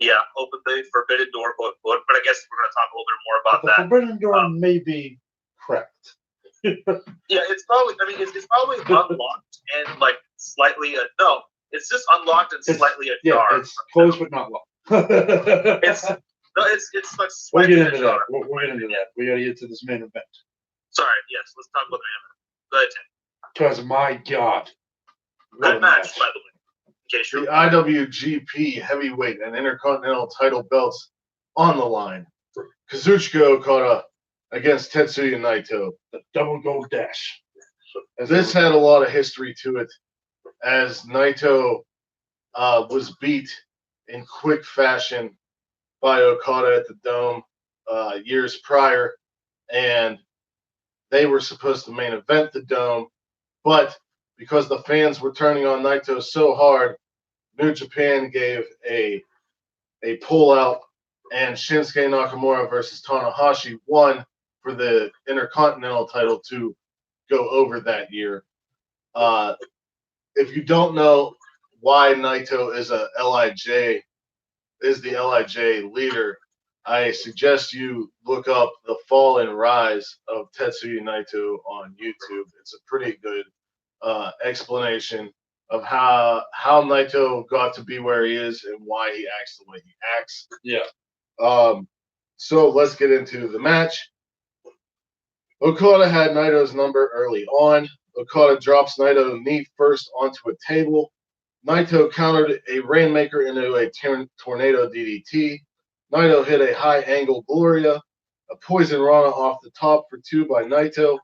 Yeah, open the forbidden door, but I guess we're going to talk a little bit more about that. The forbidden door may be cracked. Yeah, it's probably. I mean, it's probably unlocked and like slightly. No, it's just unlocked and slightly ajar. Yeah, it's closed but not locked. it's like we'll get into that. We'll get into that. We got to get to this main event. Sorry. Yes, let's talk about the main event. Go ahead, Tim. Because my God, good match, by the way. The IWGP Heavyweight and Intercontinental title belts on the line. Kazuchika Okada against Tetsuya Naito. The double gold dash. This had a lot of history to it, as Naito was beat in quick fashion by Okada at the Dome years prior, and they were supposed to main event the Dome, but because the fans were turning on Naito so hard, New Japan gave a pullout, and Shinsuke Nakamura versus Tanahashi won for the Intercontinental title to go over that year. If you don't know why Naito is the LIJ leader, I suggest you look up the fall and rise of Tetsuya Naito on YouTube. It's a pretty good explanation of how Naito got to be where he is and why he acts the way he acts. Yeah. So let's get into the match. Okada had Naito's number early on. Okada drops Naito knee first onto a table. Naito countered a Rainmaker into a tornado DDT. Naito hit a high angle Gloria, a Poison Rana off the top for 2 by Naito.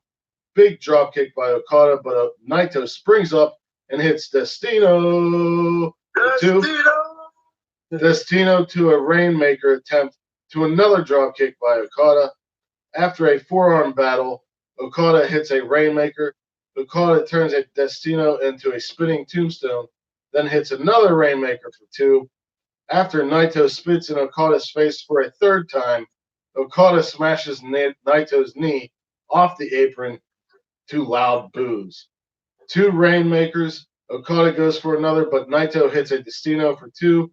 Big drop kick by Okada, but Naito springs up and hits Destino for 2. Destino to a Rainmaker attempt to another drop kick by Okada. After a forearm battle, Okada hits a Rainmaker. Okada turns a Destino into a spinning tombstone, then hits another Rainmaker for 2. After Naito spits in Okada's face for a third time, Okada smashes Naito's knee off the apron to loud boos. 2 Rainmakers. Okada goes for another, but Naito hits a Destino for 2.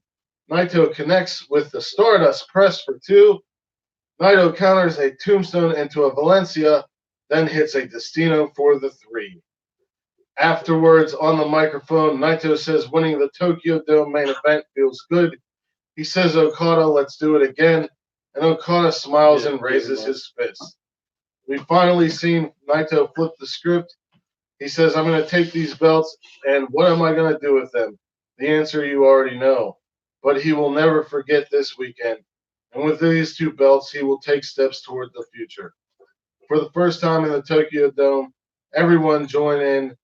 Naito connects with the Stardust Press for 2. Naito counters a Tombstone into a Valencia, then hits a Destino for the 3. Afterwards, on the microphone, Naito says winning the Tokyo Dome main event feels good. He says, Okada, let's do it again. And Okada smiles and raises his fist. We've finally seen Naito flip the script. He says, I'm going to take these belts, and what am I going to do with them? The answer you already know. But he will never forget this weekend. And with these 2 belts, he will take steps toward the future. For the first time in the Tokyo Dome, everyone join in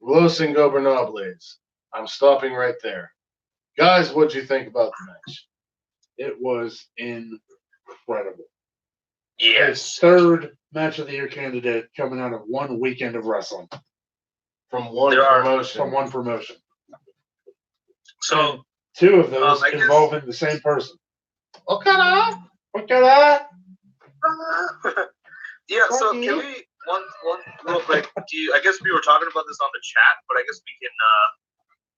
Los Ingobernables. I'm stopping right there. Guys, what'd you think about the match? It was incredible. Yes. A third match of the year candidate coming out of one weekend of wrestling. From one promotion. From one promotion. So, and 2 of those involving the same person. Okada. Yeah, so can we one real quick? I guess we were talking about this on the chat, but I guess we can.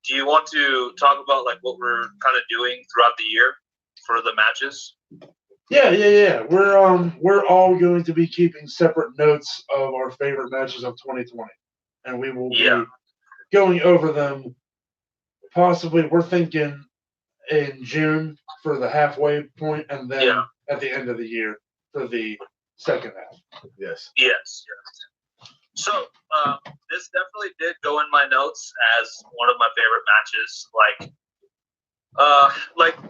Do you want to talk about like what we're kind of doing throughout the year for the matches? Yeah. We're all going to be keeping separate notes of our favorite matches of 2020, and we will be going over them. Possibly, we're thinking in June for the halfway point, and then at the end of the year for the second half. Yes. So this definitely did go in my notes as one of my favorite matches.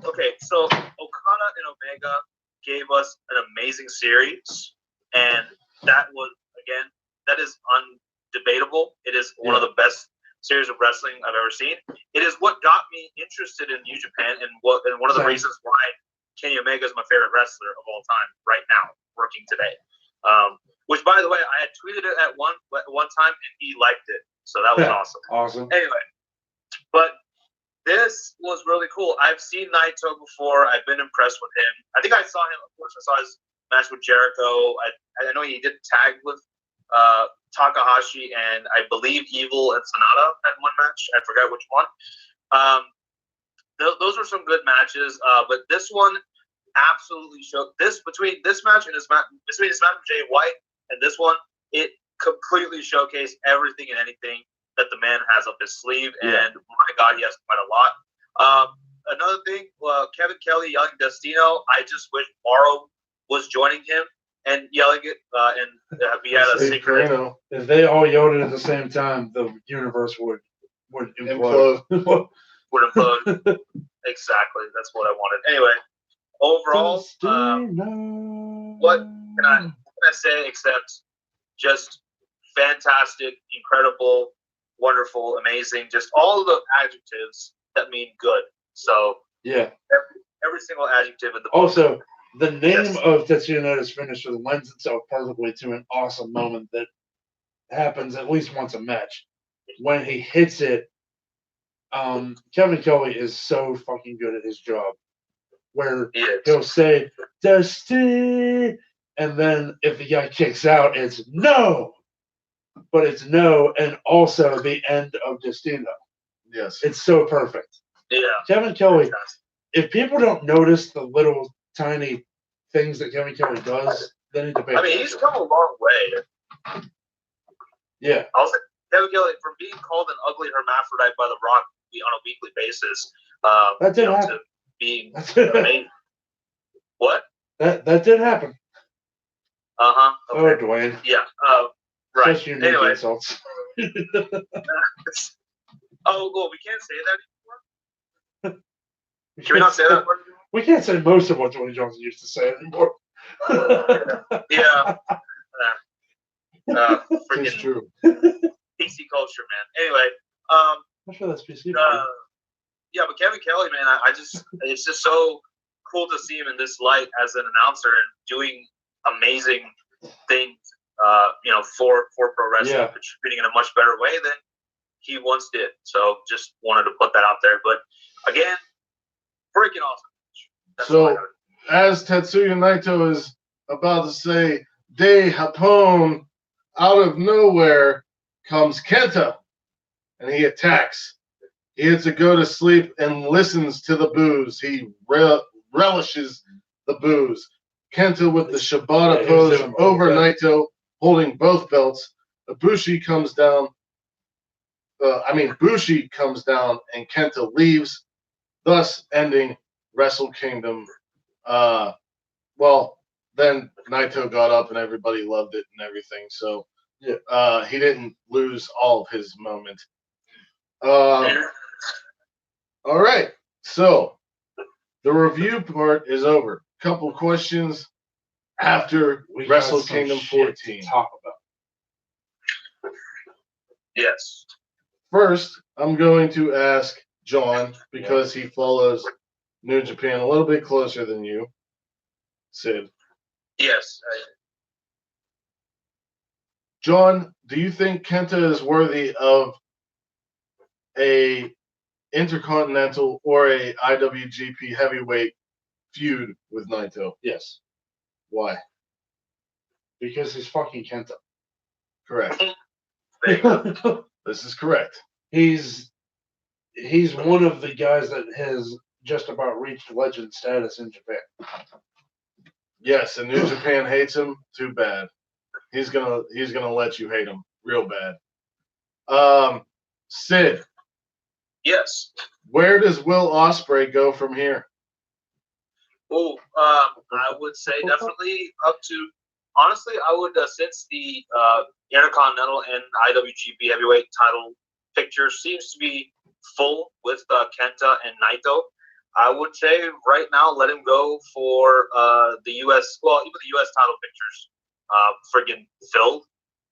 Okay, so Okada and Omega gave us an amazing series, and that is undebatable. It is one of the best series of wrestling I've ever seen. It is what got me interested in New Japan, and one of the reasons why Kenny Omega is my favorite wrestler of all time right now, working today. Which, by the way, I had tweeted it at one time, and he liked it, so that was awesome. Awesome. Anyway, but this was really cool. I've seen Naito before. I've been impressed with him. I think I saw him. Of course, I saw his match with Jericho. I know he did tag with Takahashi, and I believe Evil and Sonata had one match. I forgot which one. Those were some good matches, but this one absolutely showed between this match and between this match with Jay White and this one, it completely showcased everything and anything that the man has up his sleeve, and my God, he has quite a lot. Another thing, Kevin Kelly yelling Destino. I just wish Morrow was joining him and yelling it, and we had a secret. If they all yelled it at the same time, the universe would implode. Would implode. Exactly. That's what I wanted. Anyway, overall, what can I say except just fantastic, incredible, wonderful, amazing, just all of the adjectives that mean good. So every single adjective in the book. Also, the name of Tetsuya Noda's finisher lends itself perfectly to an awesome moment that happens at least once a match. When he hits it, Kevin Kelly is so fucking good at his job. Where he'll say, Dusty, and then if the guy kicks out, it's no. But it's no, and also the end of Destino. Yes. It's so perfect. Yeah. Kevin Kelly, if people don't notice the little tiny things that Kevin Kelly does, they need to pay attention. He's come a long way. Yeah. Also, Kevin Kelly, from being called an ugly hermaphrodite by The Rock on a weekly basis, that did happen. To being amazing. What? That did happen. Okay. Oh, Dwayne. Yeah. Right. Such unique insults. We can't say that anymore? Can we not say that anymore? We can't say most of what Dwayne Johnson used to say anymore. Yeah. It's true. PC culture, man. Anyway. I'm sure that's PC. Yeah, but Kevin Kelly, man, it's just so cool to see him in this light as an announcer and doing amazing things, for pro wrestling, contributing in a much better way than he once did. So just wanted to put that out there. But again, freaking awesome. So as Tetsuya Naito is about to say, De Japón, out of nowhere comes Kenta, and he attacks. He hits a go to sleep and listens to the boos. He relishes the boos. Kenta with the Shibata pose over Naito, holding both belts. Bushi comes down, and Kenta leaves, thus ending Wrestle Kingdom. Then Naito got up and everybody loved it and everything. So he didn't lose all of his moment. All right, so the review part is over. Couple questions after Wrestle Kingdom 14. Talk about. Yes. First, I'm going to ask John, because he follows New Japan a little bit closer than you, Sid. Yes. John, do you think Kenta is worthy of a Intercontinental or a IWGP heavyweight feud with Naito? Yes. Why? Because he's fucking Kenta. Correct. There you go. This is correct. He's one of the guys that has just about reached legend status in Japan. Yes, and New Japan hates him. Too bad. He's gonna let you hate him real bad. Sid, Yes. where does Will Ospreay go from here? Oh, I would say definitely up to. Honestly, I would since the Intercontinental and IWGP Heavyweight title picture seems to be full with Kenta and Naito. I would say right now let him go for the U.S. Well, even the U.S. title pictures, friggin' filled.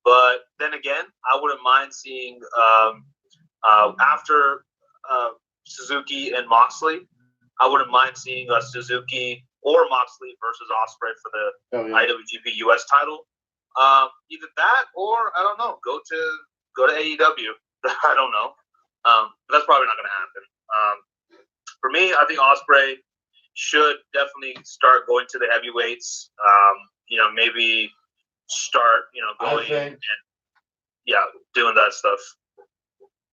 But then again, I wouldn't mind seeing after Suzuki and Moxley. I wouldn't mind seeing Suzuki or Moxley versus Ospreay for the IWGP US title. Either that or I don't know, go to AEW. I don't know. That's probably not going to happen. For me, I think Ospreay should definitely start going to the heavyweights. Maybe start going and doing that stuff.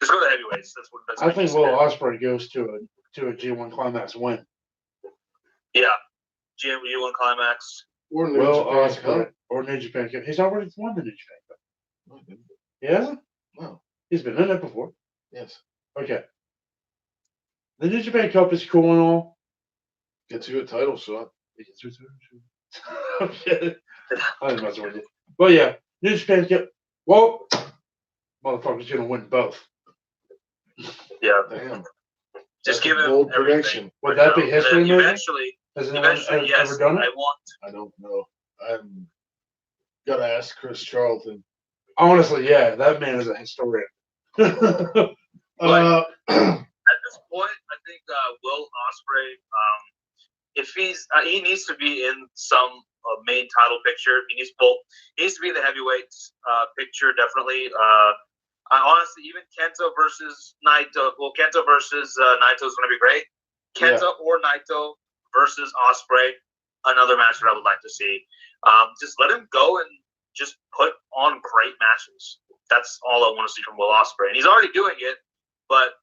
Just go to heavyweights. That's I think Will Ospreay goes to a G1 Climax win. Yeah, G1 Climax. Or New Will Japan Ospreay Cup? or New Japan Cup. He's already won the New Japan Cup. Okay. He hasn't? No. He's been in it before. Yes. Okay. The New Japan Cup is cool and all. Gets you a title shot. Okay. I was messing with you. But yeah, New Japan Cup. Well, motherfucker's gonna win both. Yeah. Damn. Just That's give a him bold everything. prediction. Would that be history making? Eventually, Has anyone yes, ever done it? I want. I don't know. I'm gotta ask Chris Charlton. Honestly, yeah, that man is a historian. At this point, I think Will Ospreay, if he needs to be in some main title picture. He needs both. He needs to be in the heavyweights picture definitely. Honestly, even Kenta versus Naito. Well, Kenta versus Naito is going to be great. Kenta or Naito versus Ospreay, another match that I would like to see. Just let him go and just put on great matches. That's all I want to see from Will Ospreay. And he's already doing it, but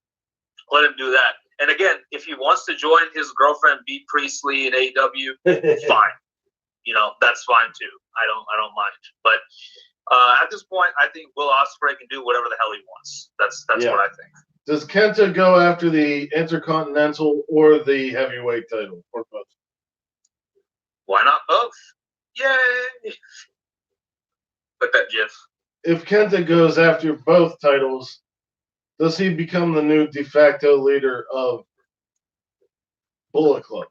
let him do that. And again, if he wants to join his girlfriend B Priestley in AEW, fine. That's fine too. I don't mind. But at this point, I think Will Ospreay can do whatever the hell he wants. That's what I think. Does Kenta go after the Intercontinental or the heavyweight title, or both? Why not both? Yay! Put that GIF. If Kenta goes after both titles, does he become the new de facto leader of Bullet Club?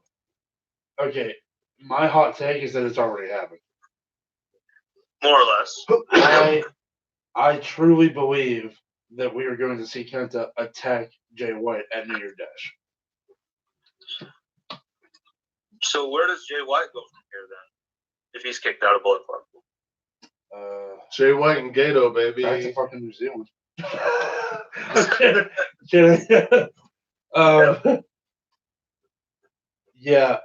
Okay, my hot take is that it's already happened. More or less. I truly believe that we are going to see Kenta attack Jay White at New Year's Dash. So where does Jay White go from here then? If he's kicked out of Bullet Club? Jay White and Gato, baby. Back to fucking New Zealand. Kidding. Yeah,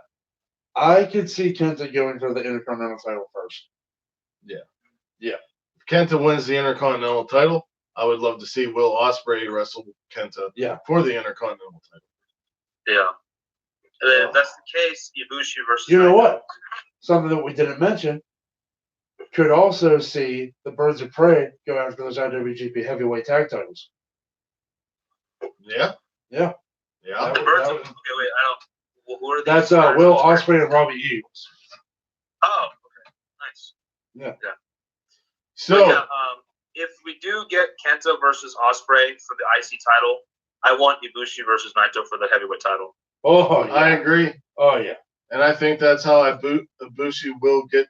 I could see Kenta going for the Intercontinental title first. Yeah. Yeah. If Kenta wins the Intercontinental title, I would love to see Will Ospreay wrestle Kenta for the Intercontinental title. Yeah. And if that's the case, Ibushi versus You know Naito. what? Something that we didn't mention. Could also see the Birds of Prey go after those IWGP heavyweight tag titles. Yeah. Yeah. Yeah. The Birds of okay, wait, I don't. Who are these? That's Will Ospreay and Robbie Eagles. Oh, okay, nice. Yeah. So, if we do get Kenta versus Ospreay for the IC title, I want Ibushi versus Naito for the heavyweight title. Oh, yeah. I agree. Oh, yeah. And I think that's how Ibushi will get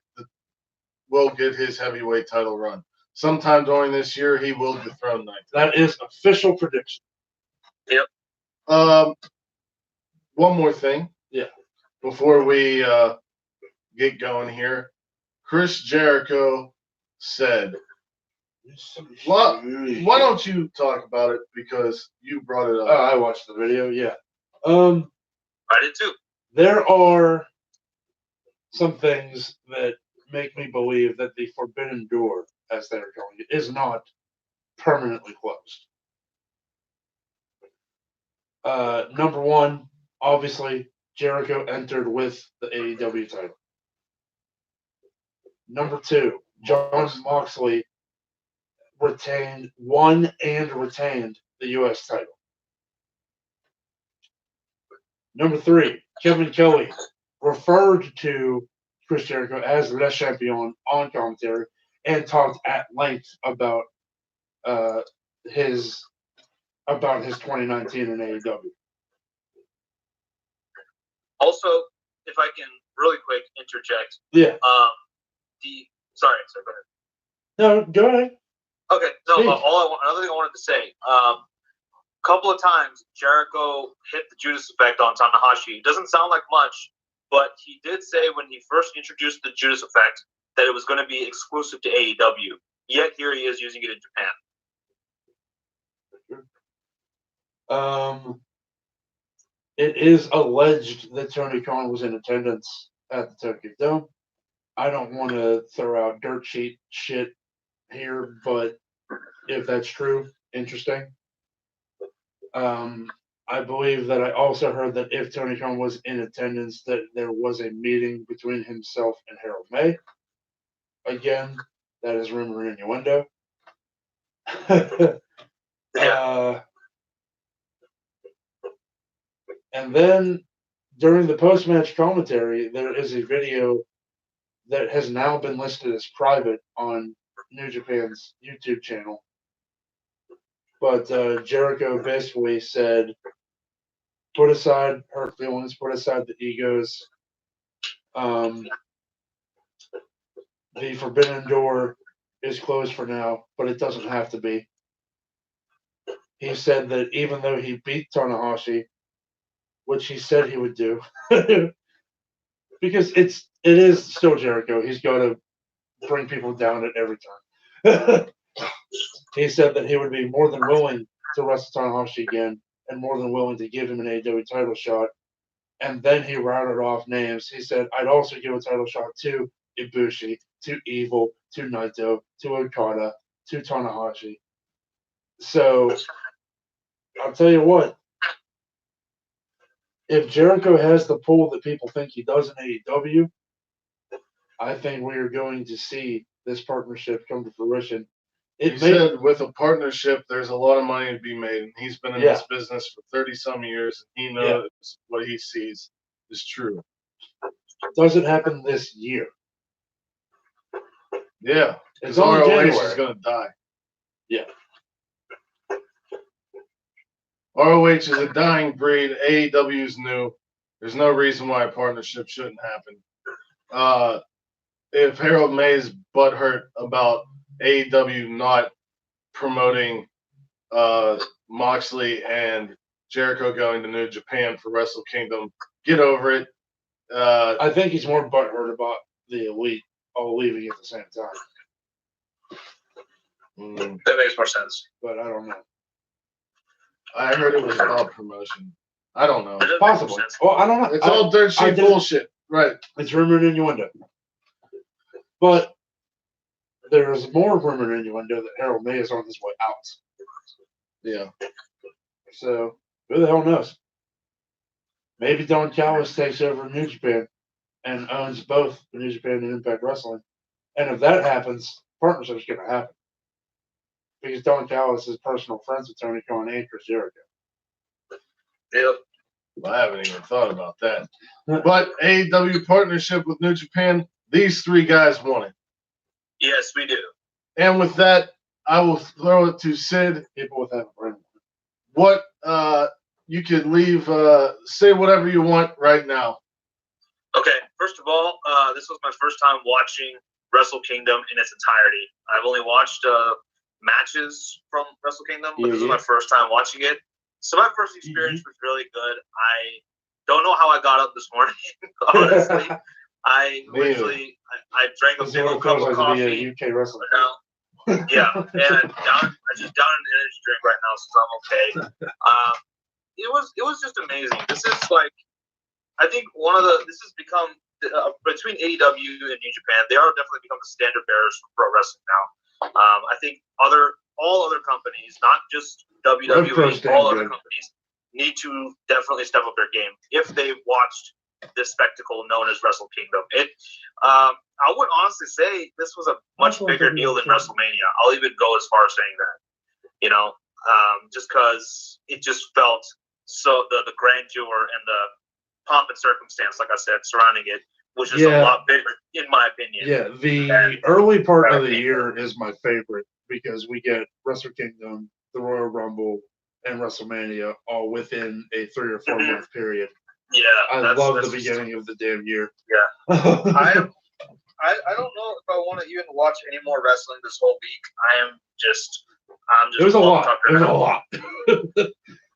his heavyweight title run. Sometime during this year, he will dethrone Naito. That is official prediction. Yep. One more thing. Yeah. Before we get going here, Chris Jericho said, why don't you talk about it, because you brought it up. I watched the video, yeah. I did too. There are some things that make me believe that the Forbidden Door, as they're calling it, is not permanently closed. Number one, obviously, Jericho entered with the AEW title. Number two, John Moxley won and retained the U.S. title. Number three, Kevin Kelly referred to Chris Jericho as Le Champion on commentary and talked at length about his 2019 in AEW. Also, if I can really quick interject. Yeah. Sorry, go ahead. No, go ahead. Okay. No, another thing I wanted to say. Couple of times Jericho hit the Judas effect on Tanahashi. It doesn't sound like much, but he did say when he first introduced the Judas effect that it was going to be exclusive to AEW. Yet here he is using it in Japan. It is alleged that Tony Khan was in attendance at the Tokyo Dome. I don't want to throw out dirt sheet shit here, but if that's true, interesting. I believe that I also heard that if Tony Khan was in attendance, that there was a meeting between himself and Harold May. Again, that is rumor and innuendo. And then during the post-match commentary, there is a video that has now been listed as private on New Japan's YouTube channel. But Jericho basically said, put aside hurt feelings, put aside the egos. The Forbidden Door is closed for now, but it doesn't have to be. He said that even though he beat Tanahashi, which he said he would do, because it is still Jericho. He's going to bring people down at every time. He said that he would be more than willing to wrestle Tanahashi again and more than willing to give him an AEW title shot. And then he routed off names. He said, I'd also give a title shot to Ibushi, to Evil, to Naito, to Okada, to Tanahashi. So, I'll tell you what. If Jericho has the pull that people think he does in AEW, I think we are going to see this partnership come to fruition. He said with a partnership, there's a lot of money to be made. And he's been in this business for 30-some years. He knows what he sees is true. Doesn't happen this year. Yeah. It's only ROH January. is going to die. Yeah. ROH is a dying breed. AEW is new. There's no reason why a partnership shouldn't happen. If Harold May is butthurt about AEW not promoting Moxley and Jericho going to New Japan for Wrestle Kingdom, get over it. I think he's more butthurt about the Elite all leaving at the same time. That makes more sense. But I don't know. I heard it was about promotion. I don't know. Possibly. Well, I don't know. It's all dirt sheet bullshit. Right. It's rumor and innuendo. But there's more rumor and innuendo that Harold May is on his way out. Yeah. So, who the hell knows? Maybe Don Callis takes over New Japan and owns both New Japan and Impact Wrestling. And if that happens, partnership's going to happen. Because Don Callis is personal friends with Tony Khan and Chris Jericho. Yep. I haven't even thought about that. But AEW partnership with New Japan, these three guys want it. Yes, we do. And with that, I will throw it to Sid. People with that brain. What you could leave, say whatever you want right now. Okay, first of all, this was my first time watching Wrestle Kingdom in its entirety. I've only watched matches from Wrestle Kingdom, but this was my first time watching it. So my first experience was really good. I don't know how I got up this morning, honestly. I drank a single cup of coffee. A UK wrestler. Yeah, and I just down an energy drink right now, so I'm okay. It was just amazing. This is like, I think this has become between AEW and New Japan, they are definitely become the standard bearers for pro wrestling now. I think all other companies, not just WWE, all other companies need to definitely step up their game if they watched this spectacle known as Wrestle Kingdom. I would honestly say this was a much bigger deal than WrestleMania. I'll even go as far as saying that. Just because it just felt so the grandeur and the pomp and circumstance, like I said, surrounding it, was just a lot bigger, in my opinion. Yeah, the early part of the year is my favorite because we get Wrestle Kingdom, the Royal Rumble, and WrestleMania all within a 3 or 4 month period. Yeah, I love the beginning of the damn year. Yeah, I don't know if I want to even watch any more wrestling this whole week. I'm just. There's a lot. There's a lot.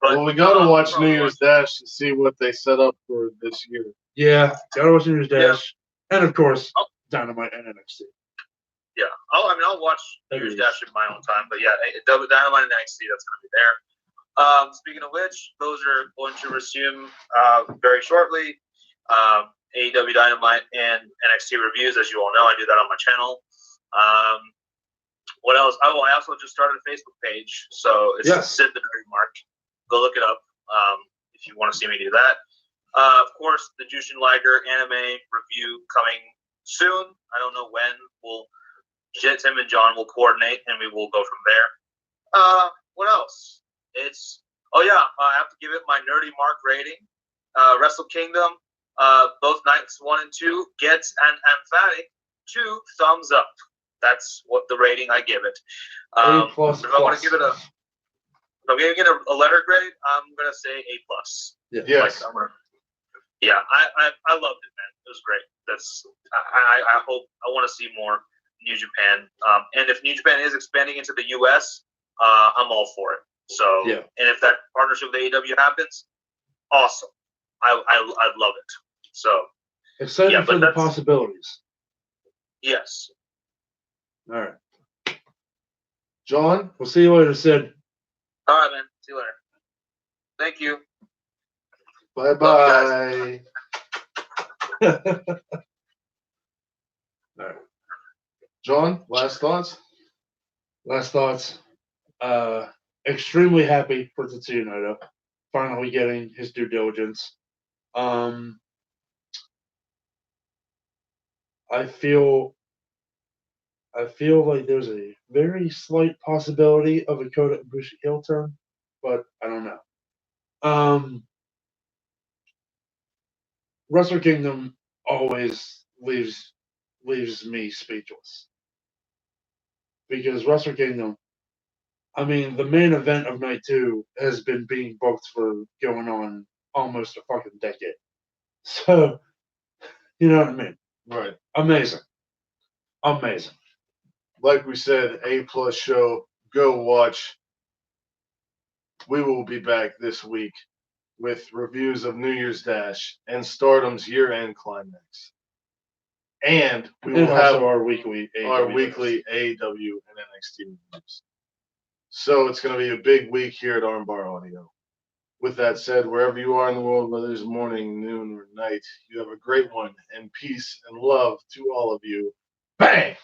Well, we gotta watch New Year's Dash to see what they set up for this year. Yeah, gotta watch New Year's Dash, and of course, Dynamite and NXT. Yeah, I'll watch New Year's Dash in my own time, but yeah, Dynamite and NXT, that's gonna be there. Speaking of which, those are going to resume very shortly. AEW Dynamite and NXT reviews, as you all know, I do that on my channel. What else? I also just started a Facebook page, so it's Sid the NerdyMark. Go look it up if you want to see me do that. Of course, the Jushin Liger anime review coming soon. I don't know when. Tim and John will coordinate, and we will go from there. What else? I have to give it my NerdyMark rating. Wrestle Kingdom, both nights 1 and 2 gets an emphatic 2 thumbs up. That's what the rating I give it. If I want to give it if I'm going to get a letter grade, I'm going to say A+. Yeah. Yes. I loved it, man. It was great. I hope, I want to see more New Japan. And if New Japan is expanding into the U.S., I'm all for it. So, and if that partnership with AEW happens, awesome. I'd love it. So, excited for the possibilities. Yes. All right. John, we'll see you later, Sid. All right, man. See you later. Thank you. Bye-bye. All right. John, last thoughts? Extremely happy for Tetsuya Naito finally getting his due diligence. I feel like there's a very slight possibility of a Kota Ibushi heel turn, but I don't know. Wrestle Kingdom always leaves me speechless. Because Wrestle Kingdom, I mean, the main event of night 2 has been being booked for going on almost a fucking decade. So, you know what I mean? Right. Amazing. Like we said, A+ show. Go watch. We will be back this week with reviews of New Year's Dash and Stardom's year-end climax. And we will have our weekly AEW and NXT reviews. So it's going to be a big week here at Armbar Audio. With that said, wherever you are in the world, whether it's morning, noon, or night, you have a great one, and peace and love to all of you. Bang!